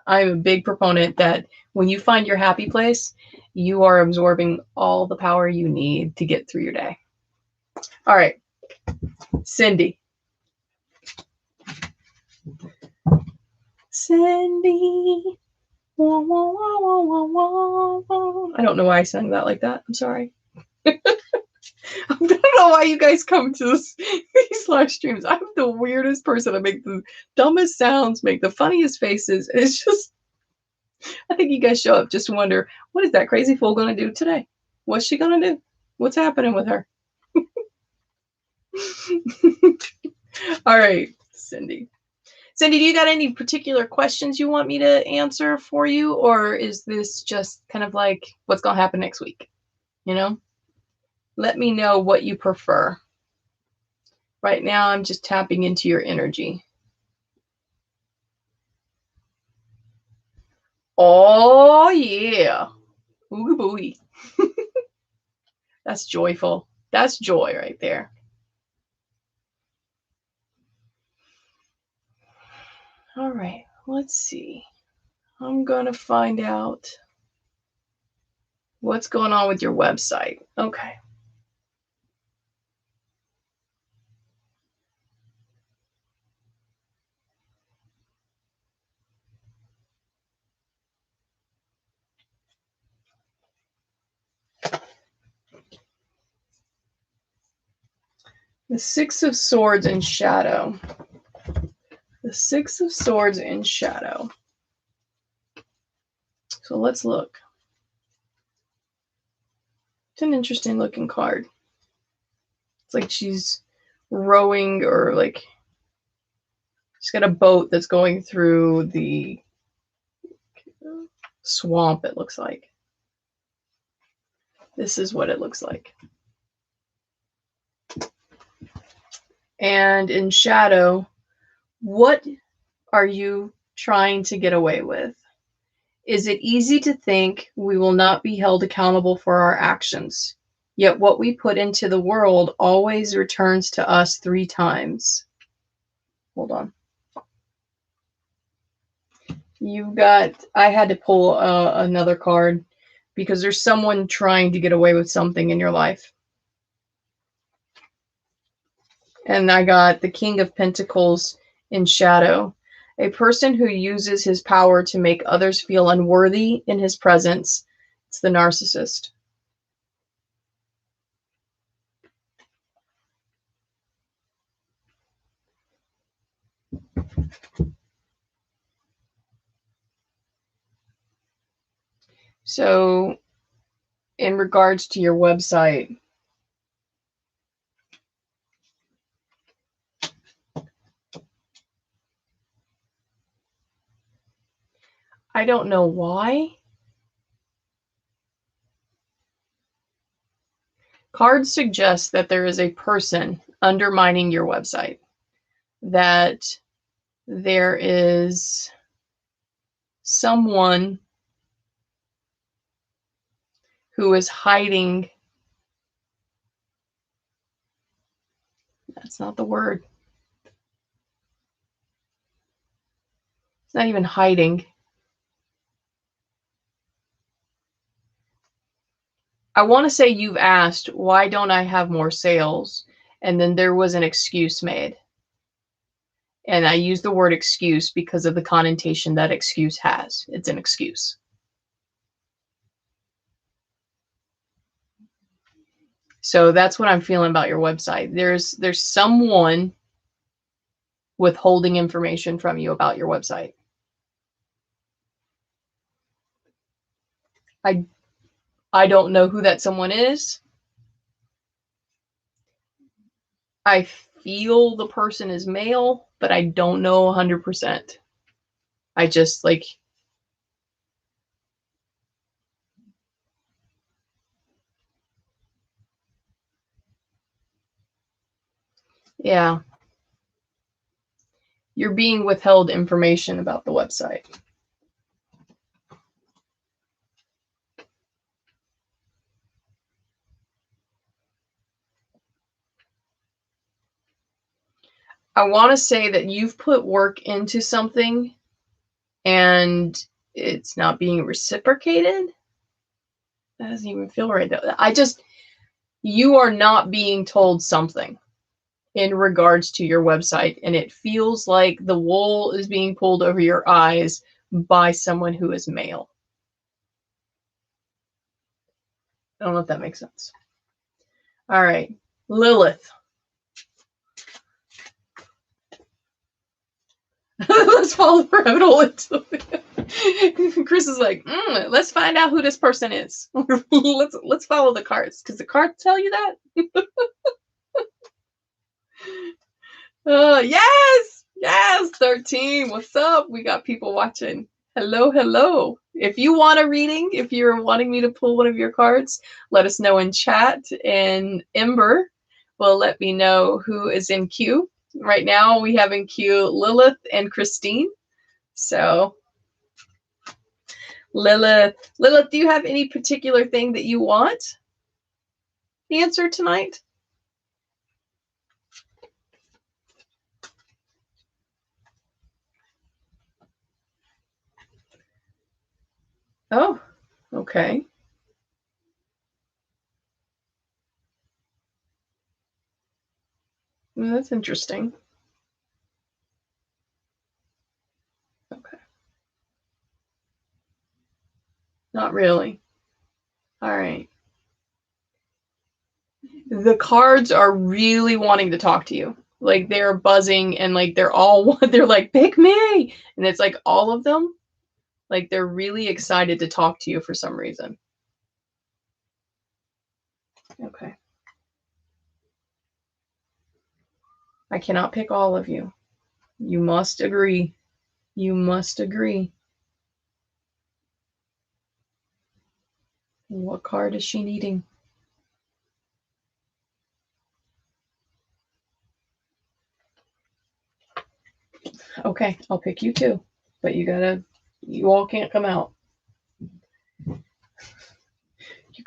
a big proponent that when you find your happy place, you are absorbing all the power you need to get through your day. All right, Cindy. Cindy. Wah, wah, wah, wah, wah, wah. I don't know why I sang that like that. I'm sorry. I don't know why you guys come to these live streams. I'm the weirdest person. I make the dumbest sounds, make the funniest faces. It's just, I think you guys show up just to wonder, what is that crazy fool going to do today? What's she going to do? What's happening with her? All right, Cindy. Cindy, do you got any particular questions you want me to answer for you? Or is this just kind of like what's going to happen next week? You know? Let me know what you prefer. Right now, I'm just tapping into your energy. Oh, yeah. Oogie boogie. That's joyful. That's joy right there. All right, let's see. I'm going to find out what's going on with your website. Okay. The Six of Swords in shadow. The Six of Swords in shadow. So let's look. It's an interesting looking card. It's like she's rowing, or like she's got a boat that's going through the swamp, it looks like. This is what it looks like. And in shadow, what are you trying to get away with? Is it easy to think we will not be held accountable for our actions? Yet what we put into the world always returns to us 3 times. Hold on. I had to pull another card because there's someone trying to get away with something in your life. And I got the King of Pentacles in shadow. A person who uses his power to make others feel unworthy in his presence. It's the narcissist. So, in regards to your website, I don't know why. Cards suggest that there is a person undermining your website, that there is someone who is hiding. That's not the word. It's not even hiding. I want to say you've asked, why don't I have more sales? And then there was an excuse made. And I use the word excuse because of the connotation that excuse has. It's an excuse. So that's what I'm feeling about your website. There's someone withholding information from you about your website. I don't know who that someone is. I feel the person is male, but I don't know 100%. I just like, yeah. You're being withheld information about the website. I want to say that you've put work into something and it's not being reciprocated. That doesn't even feel right though. You are not being told something in regards to your website, and it feels like the wool is being pulled over your eyes by someone who is male. I don't know if that makes sense. All right, Lilith. Let's follow the rabbit hole. Chris is like, let's find out who this person is. let's follow the cards, because the cards tell you that. Yes, 13. What's up? We got people watching. Hello. If you want a reading, if you're wanting me to pull one of your cards, let us know in chat, and Ember will let me know who is in queue. Right now we have in queue Lilith and Christine. So Lilith, do you have any particular thing that you want answered tonight? Oh, okay. Well, that's interesting. Okay. Not really. All right. The cards are really wanting to talk to you. Like, they're buzzing, and like they're like, pick me. And it's like all of them, like they're really excited to talk to you for some reason. Okay. I cannot pick all of you. You must agree. You must agree. What card is she needing? Okay, I'll pick you too. But you all can't come out. Your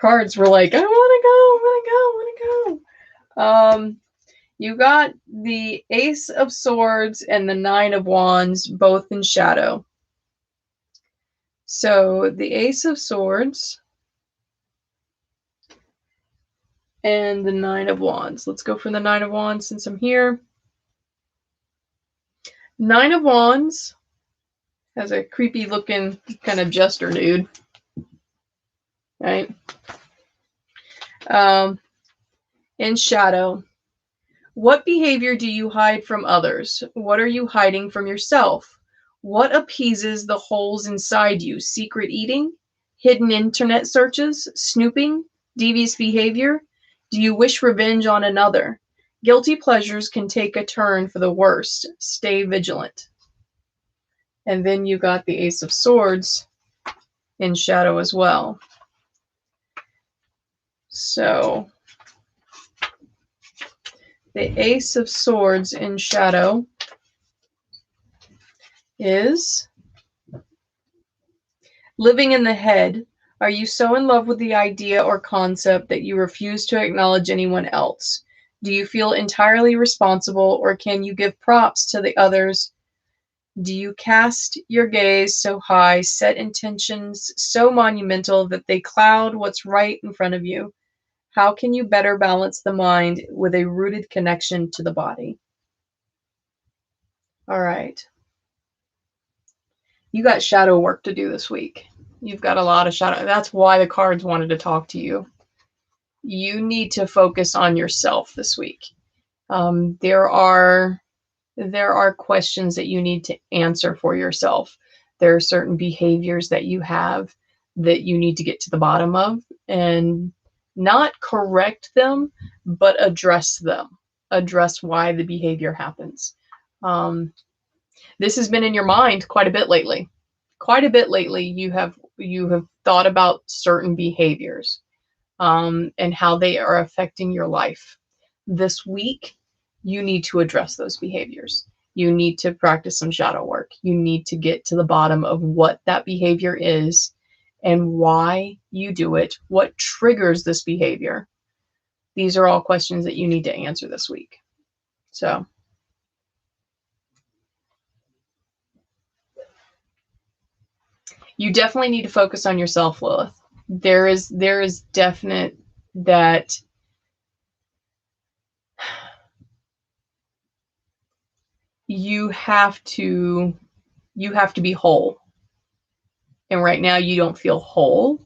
cards were like, I want to go. You got the Ace of Swords and the Nine of Wands, both in shadow. So the Ace of Swords and the Nine of Wands. Let's go for the Nine of Wands since I'm here. Nine of Wands has a creepy looking kind of jester dude. Right? In shadow. What behavior do you hide from others? What are you hiding from yourself? What appeases the holes inside you? Secret eating? Hidden internet searches? Snooping? Devious behavior? Do you wish revenge on another? Guilty pleasures can take a turn for the worst. Stay vigilant. And then you got the Ace of Swords in shadow as well. So the Ace of Swords in shadow is Living in the head. Are you so in love with the idea or concept that you refuse to acknowledge anyone else? Do you feel entirely responsible, or can you give props to the others? Do you cast your gaze so high, set intentions so monumental that they cloud what's right in front of you? How can you better balance the mind with a rooted connection to the body? All right. You got shadow work to do this week. You've got a lot of shadow. That's why the cards wanted to talk to you. You need to focus on yourself this week. There are questions that you need to answer for yourself. There are certain behaviors that you have that you need to get to the bottom of, and not correct them, but address them. Address why the behavior happens. This has been in your mind quite a bit lately. Quite a bit lately, you have thought about certain behaviors, and how they are affecting your life. This week, you need to address those behaviors. You need to practice some shadow work. You need to get to the bottom of what that behavior is and why you do it, what triggers this behavior. These are all questions that you need to answer this week. So, you definitely need to focus on yourself, Lilith. There is definite that you have to be whole. And right now you don't feel whole.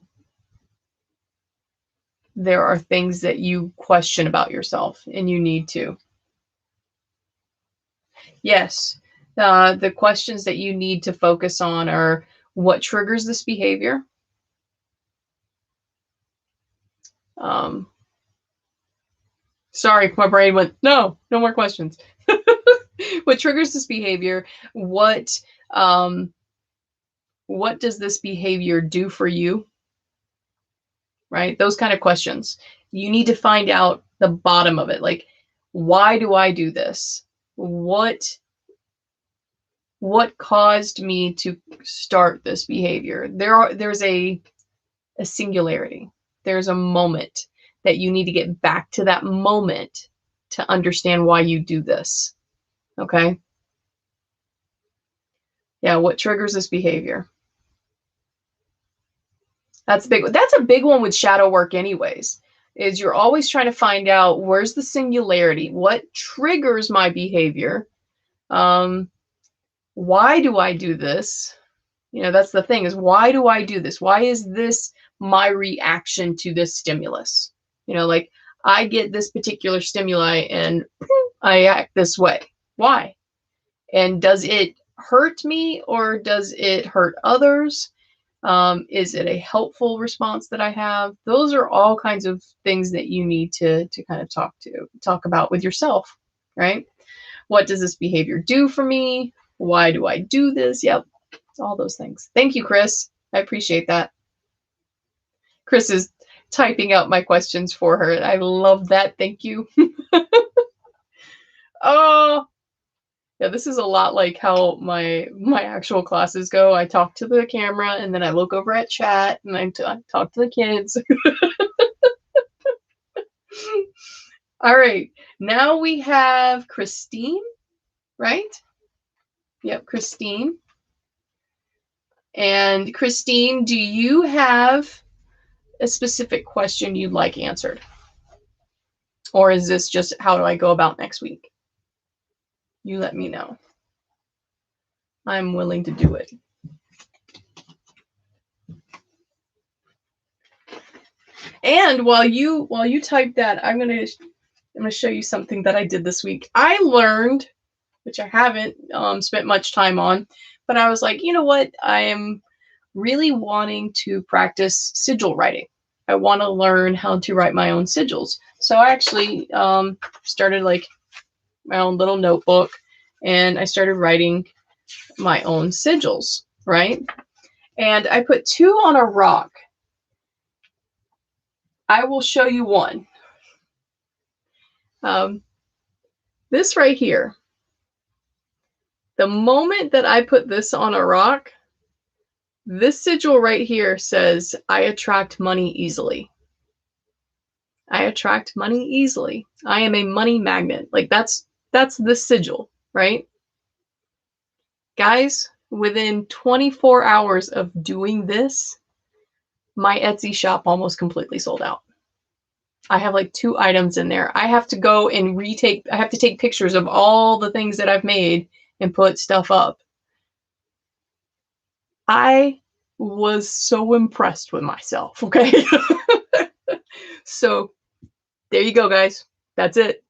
There are things that you question about yourself, and you need to. Yes, the questions that you need to focus on are what triggers this behavior. Sorry, my brain went, no more questions. What triggers this behavior? What does this behavior do for you? Right? Those kind of questions. You need to find out the bottom of it. Like, why do I do this? What caused me to start this behavior? There's a singularity. There's a moment that you need to get back to that moment to understand why you do this. Okay? Yeah, what triggers this behavior? That's a big one with shadow work anyways. Is you're always trying to find out where's the singularity? What triggers my behavior? Why do I do this? That's the thing, is why do I do this? Why is this my reaction to this stimulus? Like, I get this particular stimuli and I act this way. Why? And does it hurt me, or does it hurt others? Is it a helpful response that I have? Those are all kinds of things that you need to kind of talk about with yourself, right? What does this behavior do for me? Why do I do this? Yep. All those things. Thank you, Chris. I appreciate that. Chris is typing out my questions for her. I love that. Thank you. Oh, yeah, this is a lot like how my actual classes go. I talk to the camera, and then I look over at chat, and I talk to the kids. All right. Now we have Christine, right? Yep, Christine. And Christine, do you have a specific question you'd like answered? Or is this just how do I go about next week? You let me know. I'm willing to do it. And while you type that, I'm gonna show you something that I did this week. I learned, which I haven't spent much time on, but I was like, you know what? I am really wanting to practice sigil writing. I want to learn how to write my own sigils. So I actually started like my own little notebook, and I started writing my own sigils, right? And I put 2 on a rock. I will show you one. This right here. The moment that I put this on a rock, This sigil right here says, I attract money easily. I attract money easily. I am a money magnet. Like that's the sigil, right? Guys, within 24 hours of doing this, my Etsy shop almost completely sold out. I have like 2 items in there. I have to go and I have to take pictures of all the things that I've made and put stuff up. I was so impressed with myself, okay? So there you go, guys. That's it.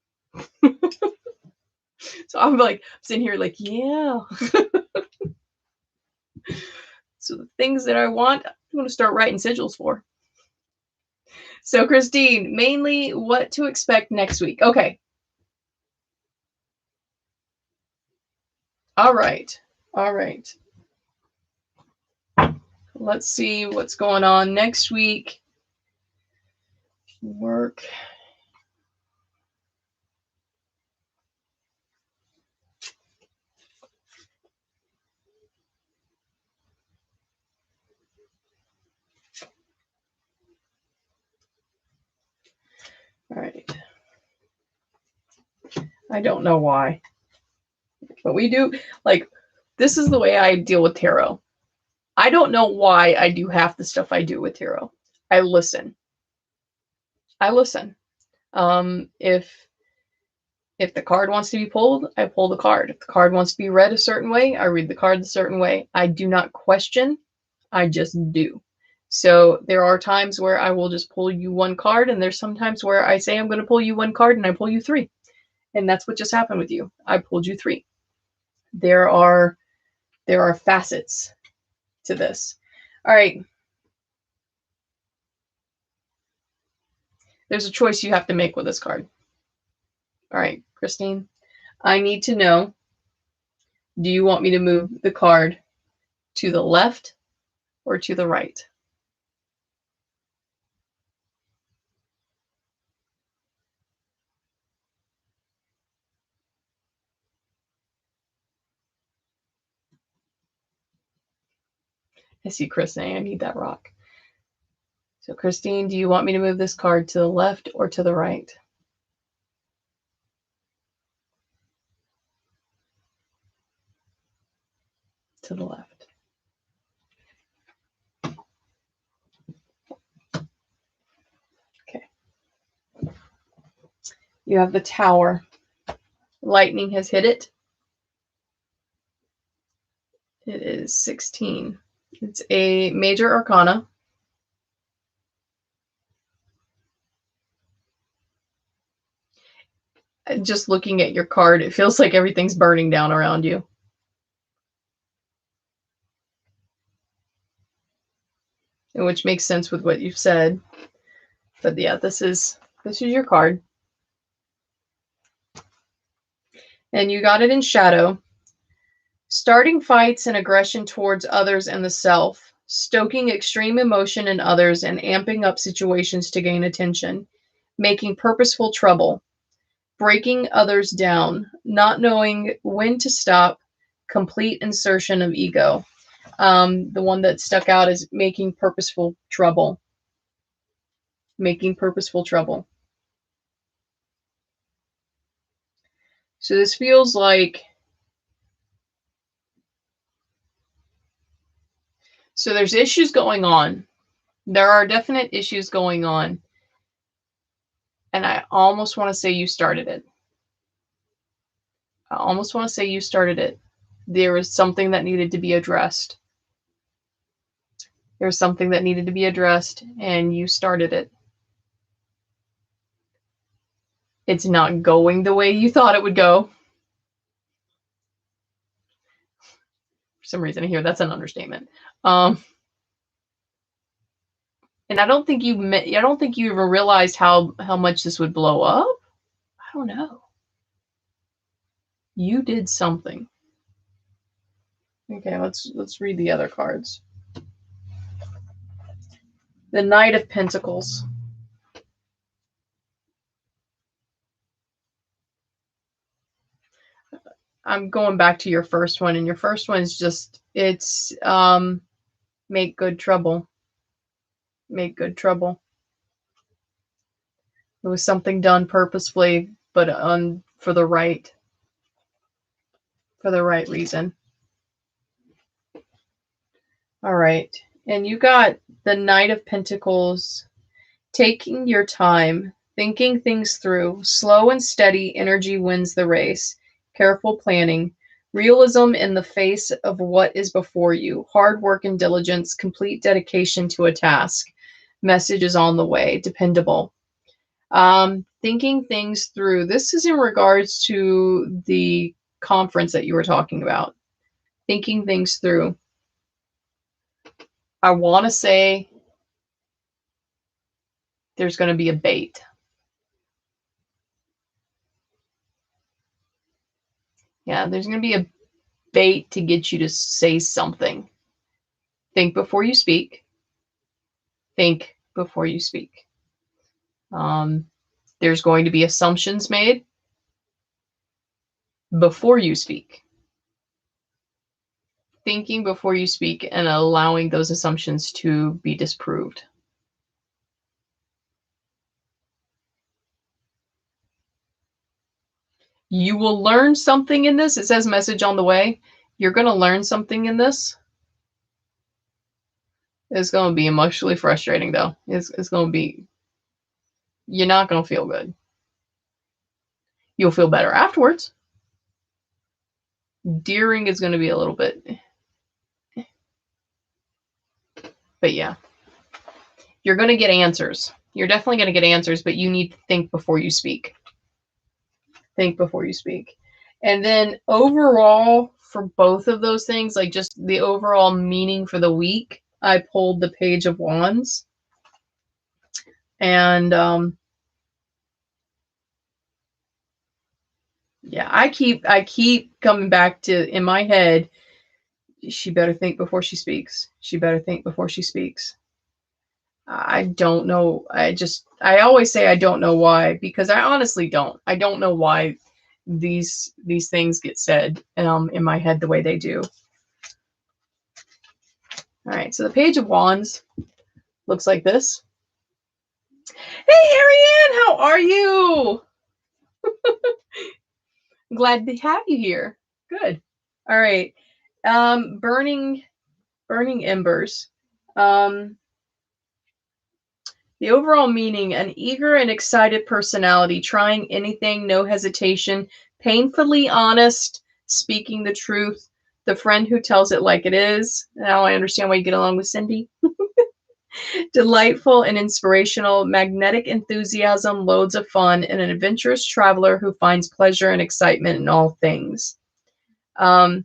So I'm like sitting here like, yeah. So the things that I want, I'm going to start writing sigils for. So Christine, mainly what to expect next week. Okay. All right. All right. Let's see what's going on next week. Work. All right. I don't know why, but we do, like, this is the way I deal with tarot. I don't know why I do half the stuff I do with tarot. I listen. I listen. If the card wants to be pulled, I pull the card. If the card wants to be read a certain way, I read the card a certain way. I do not question. I just do. So there are times where I will just pull you one card, and there's sometimes where I say I'm going to pull you one card, and I pull you 3. And that's what just happened with you. I pulled you 3. There are facets to this. All right. There's a choice you have to make with this card. All right, Christine, I need to know, do you want me to move the card to the left or to the right? I see Chris saying, I need that rock. So Christine, do you want me to move this card to the left or to the right? To the left. Okay. You have the Tower. Lightning has hit it. It is 16. It's a major arcana. Just looking at your card, it feels like everything's burning down around you. And which makes sense with what you've said. But yeah, this is your card. And you got it in shadow. Starting fights and aggression towards others and the self. Stoking extreme emotion in others and amping up situations to gain attention. Making purposeful trouble. Breaking others down. Not knowing when to stop. Complete insertion of ego. The one that stuck out is making purposeful trouble. Making purposeful trouble. So this feels like, so there's issues going on. There are definite issues going on. And I almost want to say you started it. I almost want to say you started it. There was something that needed to be addressed. There was something that needed to be addressed, and you started it. It's not going the way you thought it would go. For some reason here, that's an understatement. And I don't think you ever realized how much this would blow up. I don't know. You did something. Okay, let's read the other cards. The Knight of Pentacles. I'm going back to your first one, and your first one is just, it's Make good trouble. Make good trouble. It was something done purposefully, but for the right reason. All right. And you got the Knight of Pentacles. Taking your time, thinking things through, slow and steady energy wins the race. Careful planning, realism in the face of what is before you, hard work and diligence, complete dedication to a task. Message is on the way, dependable. Thinking things through. This is in regards to the conference that you were talking about. Thinking things through. I want to say there's going to be a bait. Yeah, there's going to be a bait to get you to say something. Think before you speak. Think before you speak. There's going to be assumptions made before you speak. Thinking before you speak and allowing those assumptions to be disproved. You will learn something in this. It says message on the way. You're going to learn something in this. It's going to be emotionally frustrating, though. It's going to be, you're not going to feel good. You'll feel better afterwards. During is going to be a little bit, but yeah. You're going to get answers. You're definitely going to get answers, but you need to think before you speak. Think before you speak. And then overall, for both of those things, like just the overall meaning for the week, I pulled the Page of Wands. And yeah, I keep coming back to, in my head, she better think before she speaks. She better think before she speaks. I don't know. I always say I don't know why, because I honestly don't. I don't know why these things get said in my head the way they do. All right, so the Page of Wands looks like this. Hey, Ariane, how are you? I'm glad to have you here. Good. All right. Burning embers. The overall meaning, an eager and excited personality, trying anything, no hesitation, painfully honest, speaking the truth, the friend who tells it like it is. Now I understand why you get along with Cindy. Delightful and inspirational, magnetic enthusiasm, loads of fun, and an adventurous traveler who finds pleasure and excitement in all things. The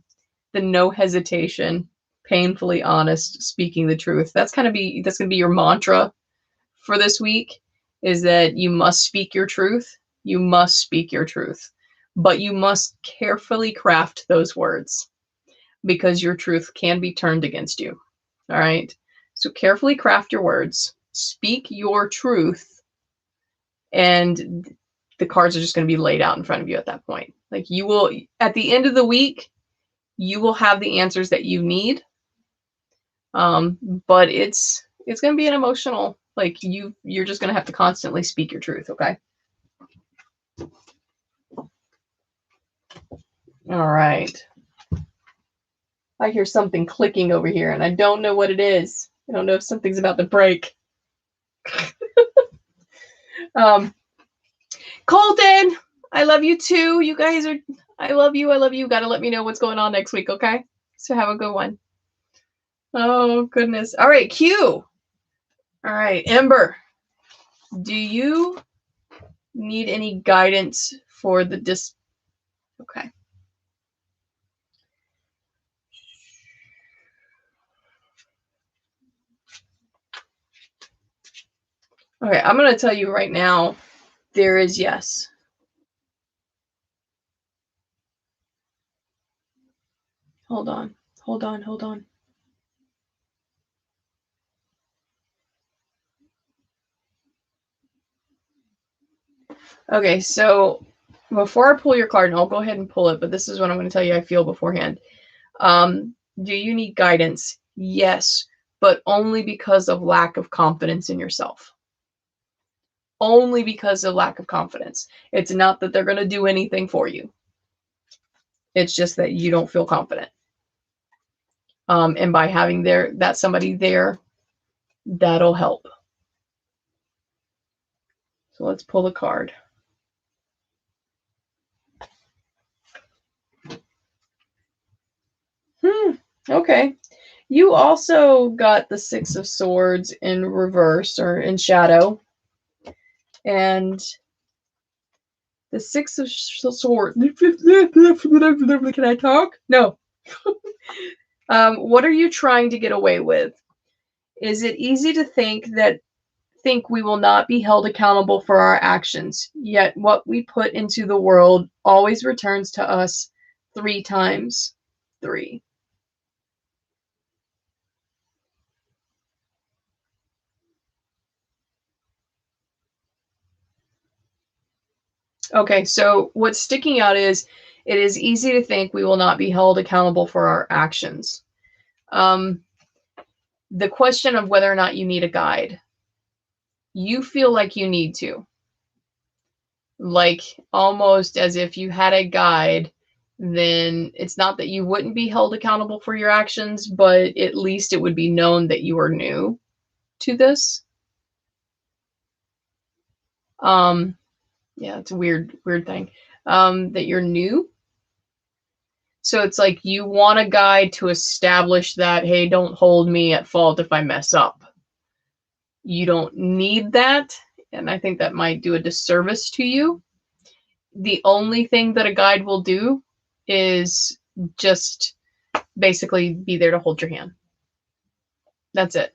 no hesitation, painfully honest, speaking the truth. That's gonna be your mantra for this week, is that you must speak your truth. You must speak your truth, but you must carefully craft those words, because your truth can be turned against you. All right. So carefully craft your words, speak your truth, and the cards are just going to be laid out in front of you at that point. Like, you will, at the end of the week, you will have the answers that you need. But it's going to be an emotional, like, you're just going to have to constantly speak your truth. Okay. All right. I hear something clicking over here, and I don't know what it is. I don't know if something's about to break. Colton, I love you too. You guys are, I love you. I love you. Got to let me know what's going on next week, okay? So have a good one. Oh, goodness. All right, Q. All right, Ember. Do you need any guidance for the Okay. Okay, I'm going to tell you right now, there is yes. Hold on. Hold on. Hold on. Okay, so before I pull your card, and I'll go ahead and pull it, but this is what I'm going to tell you I feel beforehand. Do you need guidance? Yes. but only because of lack of confidence in yourself. Only because of lack of confidence. It's not that they're going to do anything for you. It's just that you don't feel confident. And by having that somebody there, that'll help. So let's pull a card. Okay. You also got the Six of Swords in reverse or in shadow. And the Six of Swords. Can I talk? No. What are you trying to get away with? Is it easy to think we will not be held accountable for our actions, yet what we put into the world always returns to us 3 times 3. Okay, so what's sticking out is it is easy to think we will not be held accountable for our actions. The question of whether or not you need a guide. You feel like you need to. Like almost as if you had a guide, then it's not that you wouldn't be held accountable for your actions, but at least it would be known that you are new to this. Yeah, it's a weird thing. That you're new. So it's like you want a guide to establish that, hey, don't hold me at fault if I mess up. You don't need that, and I think that might do a disservice to you. The only thing that a guide will do is just basically be there to hold your hand. That's it.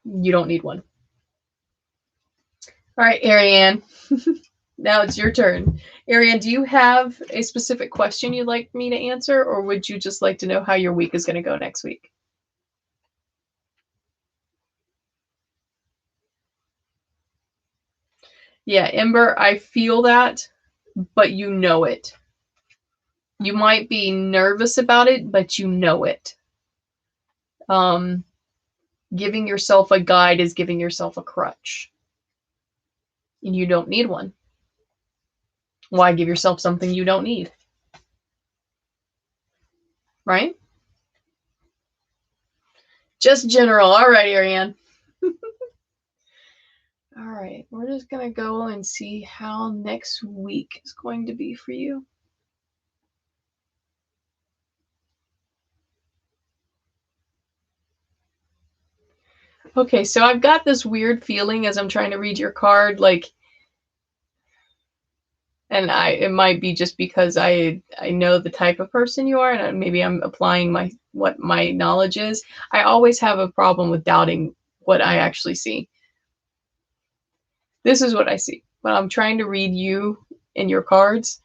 You don't need one. All right, Ariane. Now it's your turn. Ariane, do you have a specific question you'd like me to answer, or would you just like to know how your week is going to go next week? Yeah, Ember, I feel that, but you know it. You might be nervous about it, but you know it. Giving yourself a guide is giving yourself a crutch. And you don't need one. Why give yourself something you don't need? Right? Just general. All right, Ariane. All right, we're just going to go and see how next week is going to be for you. Okay, so I've got this weird feeling as I'm trying to read your card, like, and it might be just because I know the type of person you are, and maybe I'm applying what my knowledge is. I always have a problem with doubting what I actually see. This is what I see when I'm trying to read you in your cards.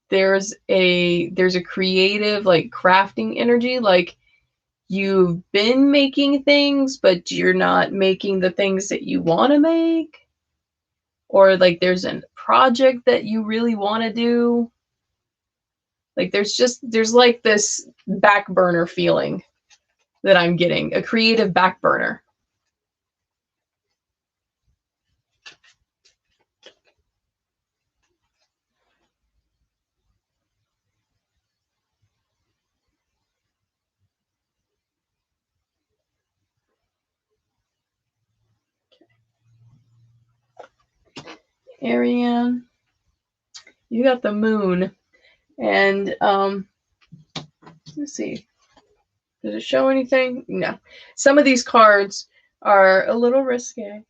There's a creative, like, crafting energy, like you've been making things, but you're not making the things that you want to make. Or like there's a project that you really want to do. Like there's like this back burner feeling that I'm getting, a creative back burner. Ariane, you got the moon, and let's see, does it show anything? No. Some of these cards are a little risque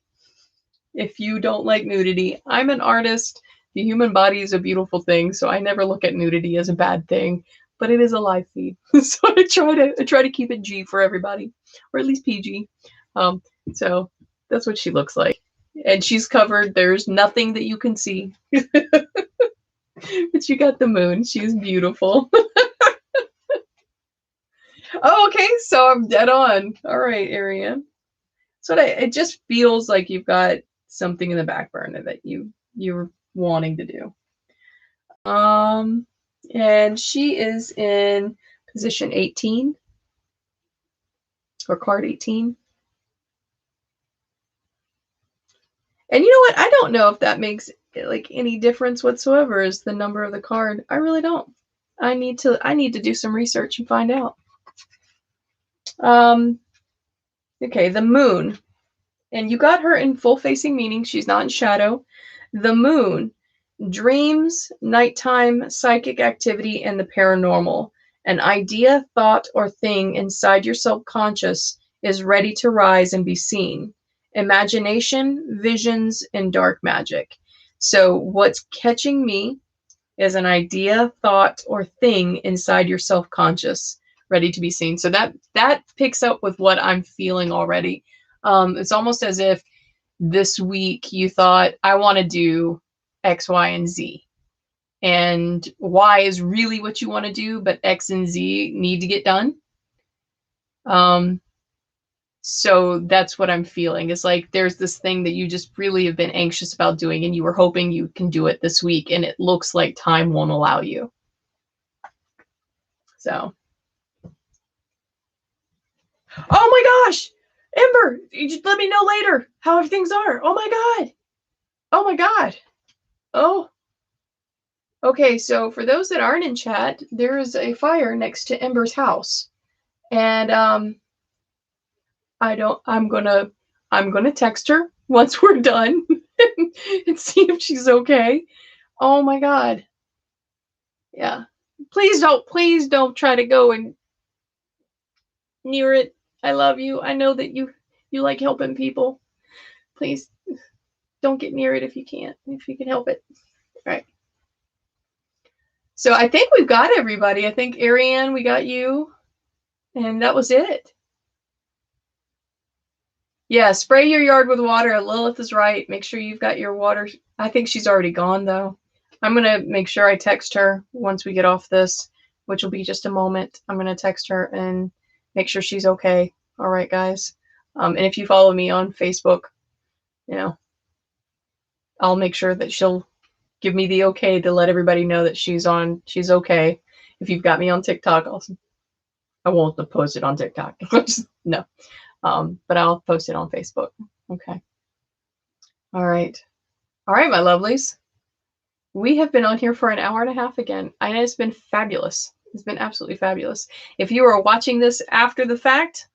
if you don't like nudity. I'm an artist. The human body is a beautiful thing, so I never look at nudity as a bad thing, but it is a live feed. So I try to keep it G for everybody, or at least PG. So that's what she looks like. And she's covered. There's nothing that you can see. But you got the moon. She's beautiful. Oh, okay. So I'm dead on. All right, Ariane. So it just feels like you've got something in the back burner that you're wanting to do. And she is in position 18. or card 18. And you know what? I don't know if that makes like any difference whatsoever as the number of the card. I really don't. I need to do some research and find out. Okay, the moon. And you got her in full facing, meaning she's not in shadow. The moon, dreams, nighttime, psychic activity, and the paranormal. An idea, thought, or thing inside your subconscious is ready to rise and be seen. Imagination, visions, and dark magic. So what's catching me is an idea, thought, or thing inside your self-conscious ready to be seen. So that picks up with what I'm feeling already. It's almost as if this week you thought, I want to do X, Y, and Z. And Y is really what you want to do, but X and Z need to get done. So that's what I'm feeling. It's like there's this thing that you just really have been anxious about doing, and you were hoping you can do it this week, and it looks like time won't allow you. So. Oh my gosh! Ember, you just let me know later how things are. Oh my God. Oh my God. Oh. Okay, so for those that aren't in chat, there is a fire next to Ember's house. And I'm gonna text her once we're done and see if she's okay. Oh my God. Yeah. Please don't try to go and near it. I love you. I know that you like helping people. Please don't get near it if you can't, if you can help it. All right. So I think we've got everybody. I think Ariane, we got you. And that was it. Yeah, spray your yard with water. Lilith is right. Make sure you've got your water. I think she's already gone, though. I'm going to make sure I text her once we get off this, which will be just a moment. I'm going to text her and make sure she's okay. All right, guys. And if you follow me on Facebook, you know, I'll make sure that she'll give me the okay to let everybody know that she's okay. If you've got me on TikTok, I won't post it on TikTok. No. But I'll post it on Facebook. Okay. All right. All right, my lovelies. We have been on here for an hour and a half again. And it's been fabulous. It's been absolutely fabulous. If you are watching this after the fact,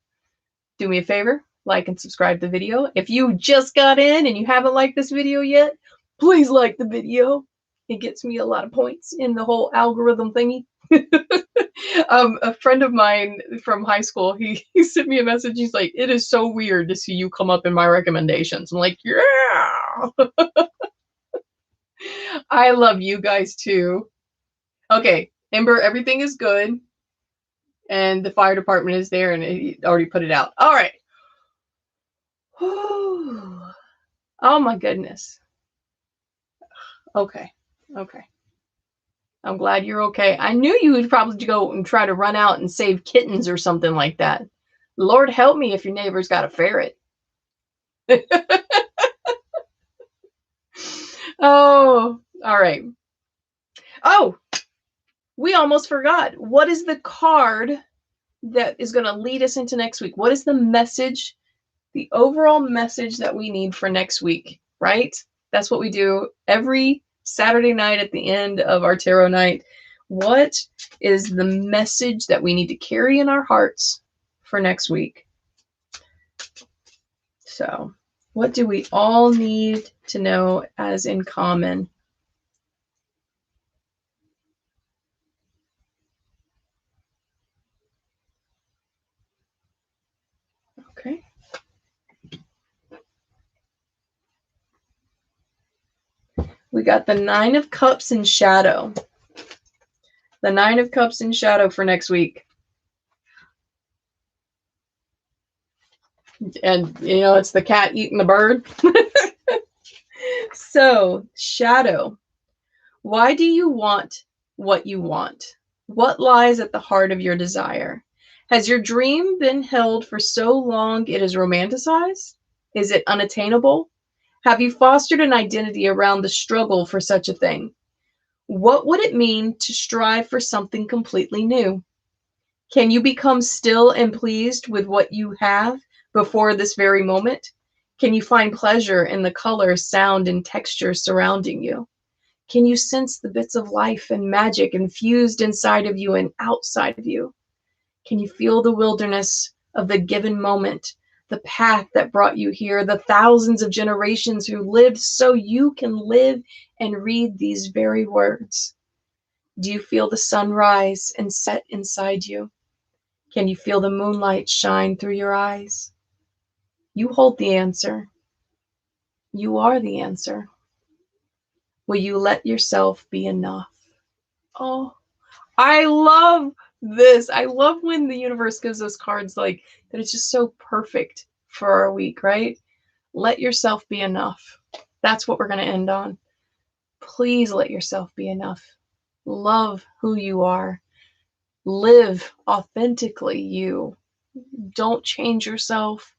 do me a favor, like and subscribe to the video. If you just got in and you haven't liked this video yet, please like the video. It gets me a lot of points in the whole algorithm thingy. A friend of mine from high school, he sent me a message. He's like, it is so weird to see you come up in my recommendations. I'm like, yeah. I love you guys too. Okay, Ember, everything is good. And the fire department is there and he already put it out. All right. Oh my goodness. Okay. Okay. I'm glad you're okay. I knew you would probably go and try to run out and save kittens or something like that. Lord help me if your neighbor's got a ferret. Oh, all right. Oh, we almost forgot. What is the card that is going to lead us into next week? What is the message, the overall message that we need for next week, right? That's what we do every Saturday night at the end of our tarot night. What is the message that we need to carry in our hearts for next week? So, what do we all need to know as in common? Okay. We got the Nine of Cups in shadow. The Nine of Cups in shadow for next week. And, you know, it's the cat eating the bird. So, shadow. Why do you want what you want? What lies at the heart of your desire? Has your dream been held for so long it is romanticized? Is it unattainable? Have you fostered an identity around the struggle for such a thing? What would it mean to strive for something completely new? Can you become still and pleased with what you have before this very moment? Can you find pleasure in the color, sound, and texture surrounding you? Can you sense the bits of life and magic infused inside of you and outside of you? Can you feel the wilderness of the given moment, the path that brought you here, the thousands of generations who lived so you can live and read these very words? Do you feel the sun rise and set inside you? Can you feel the moonlight shine through your eyes? You hold the answer. You are the answer. Will you let yourself be enough? Oh, I love this. I love when the universe gives us cards like that. It's just so perfect for our week, right? Let yourself be enough. That's what we're going to end on. Please let yourself be enough. Love who you are. Live authentically you. Don't change yourself.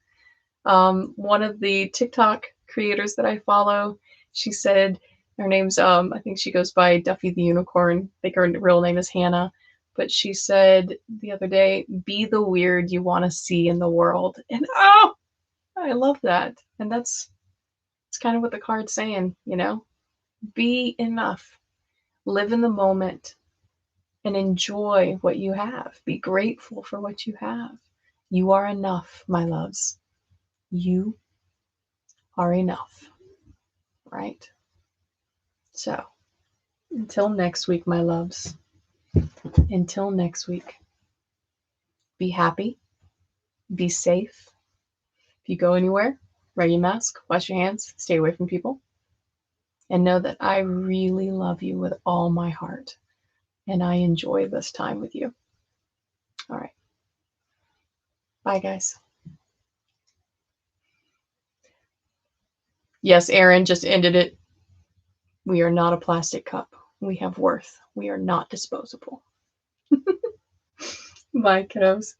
One of the TikTok creators that I follow, she said, her name's, I think she goes by Duffy the Unicorn. I think her real name is Hannah. But she said the other day, be the weird you want to see in the world. And oh, I love that. And it's kind of what the card's saying, you know? Be enough. Live in the moment and enjoy what you have. Be grateful for what you have. You are enough, my loves. You are enough, right? So, until next week, my loves. Until next week, be happy, be safe. If you go anywhere, wear your mask, wash your hands, stay away from people, and know that I really love you with all my heart, and I enjoy this time with you. All right. Bye, guys. Yes, Aaron just ended it. We are not a plastic cup. We have worth. We are not disposable. Bye, kiddos.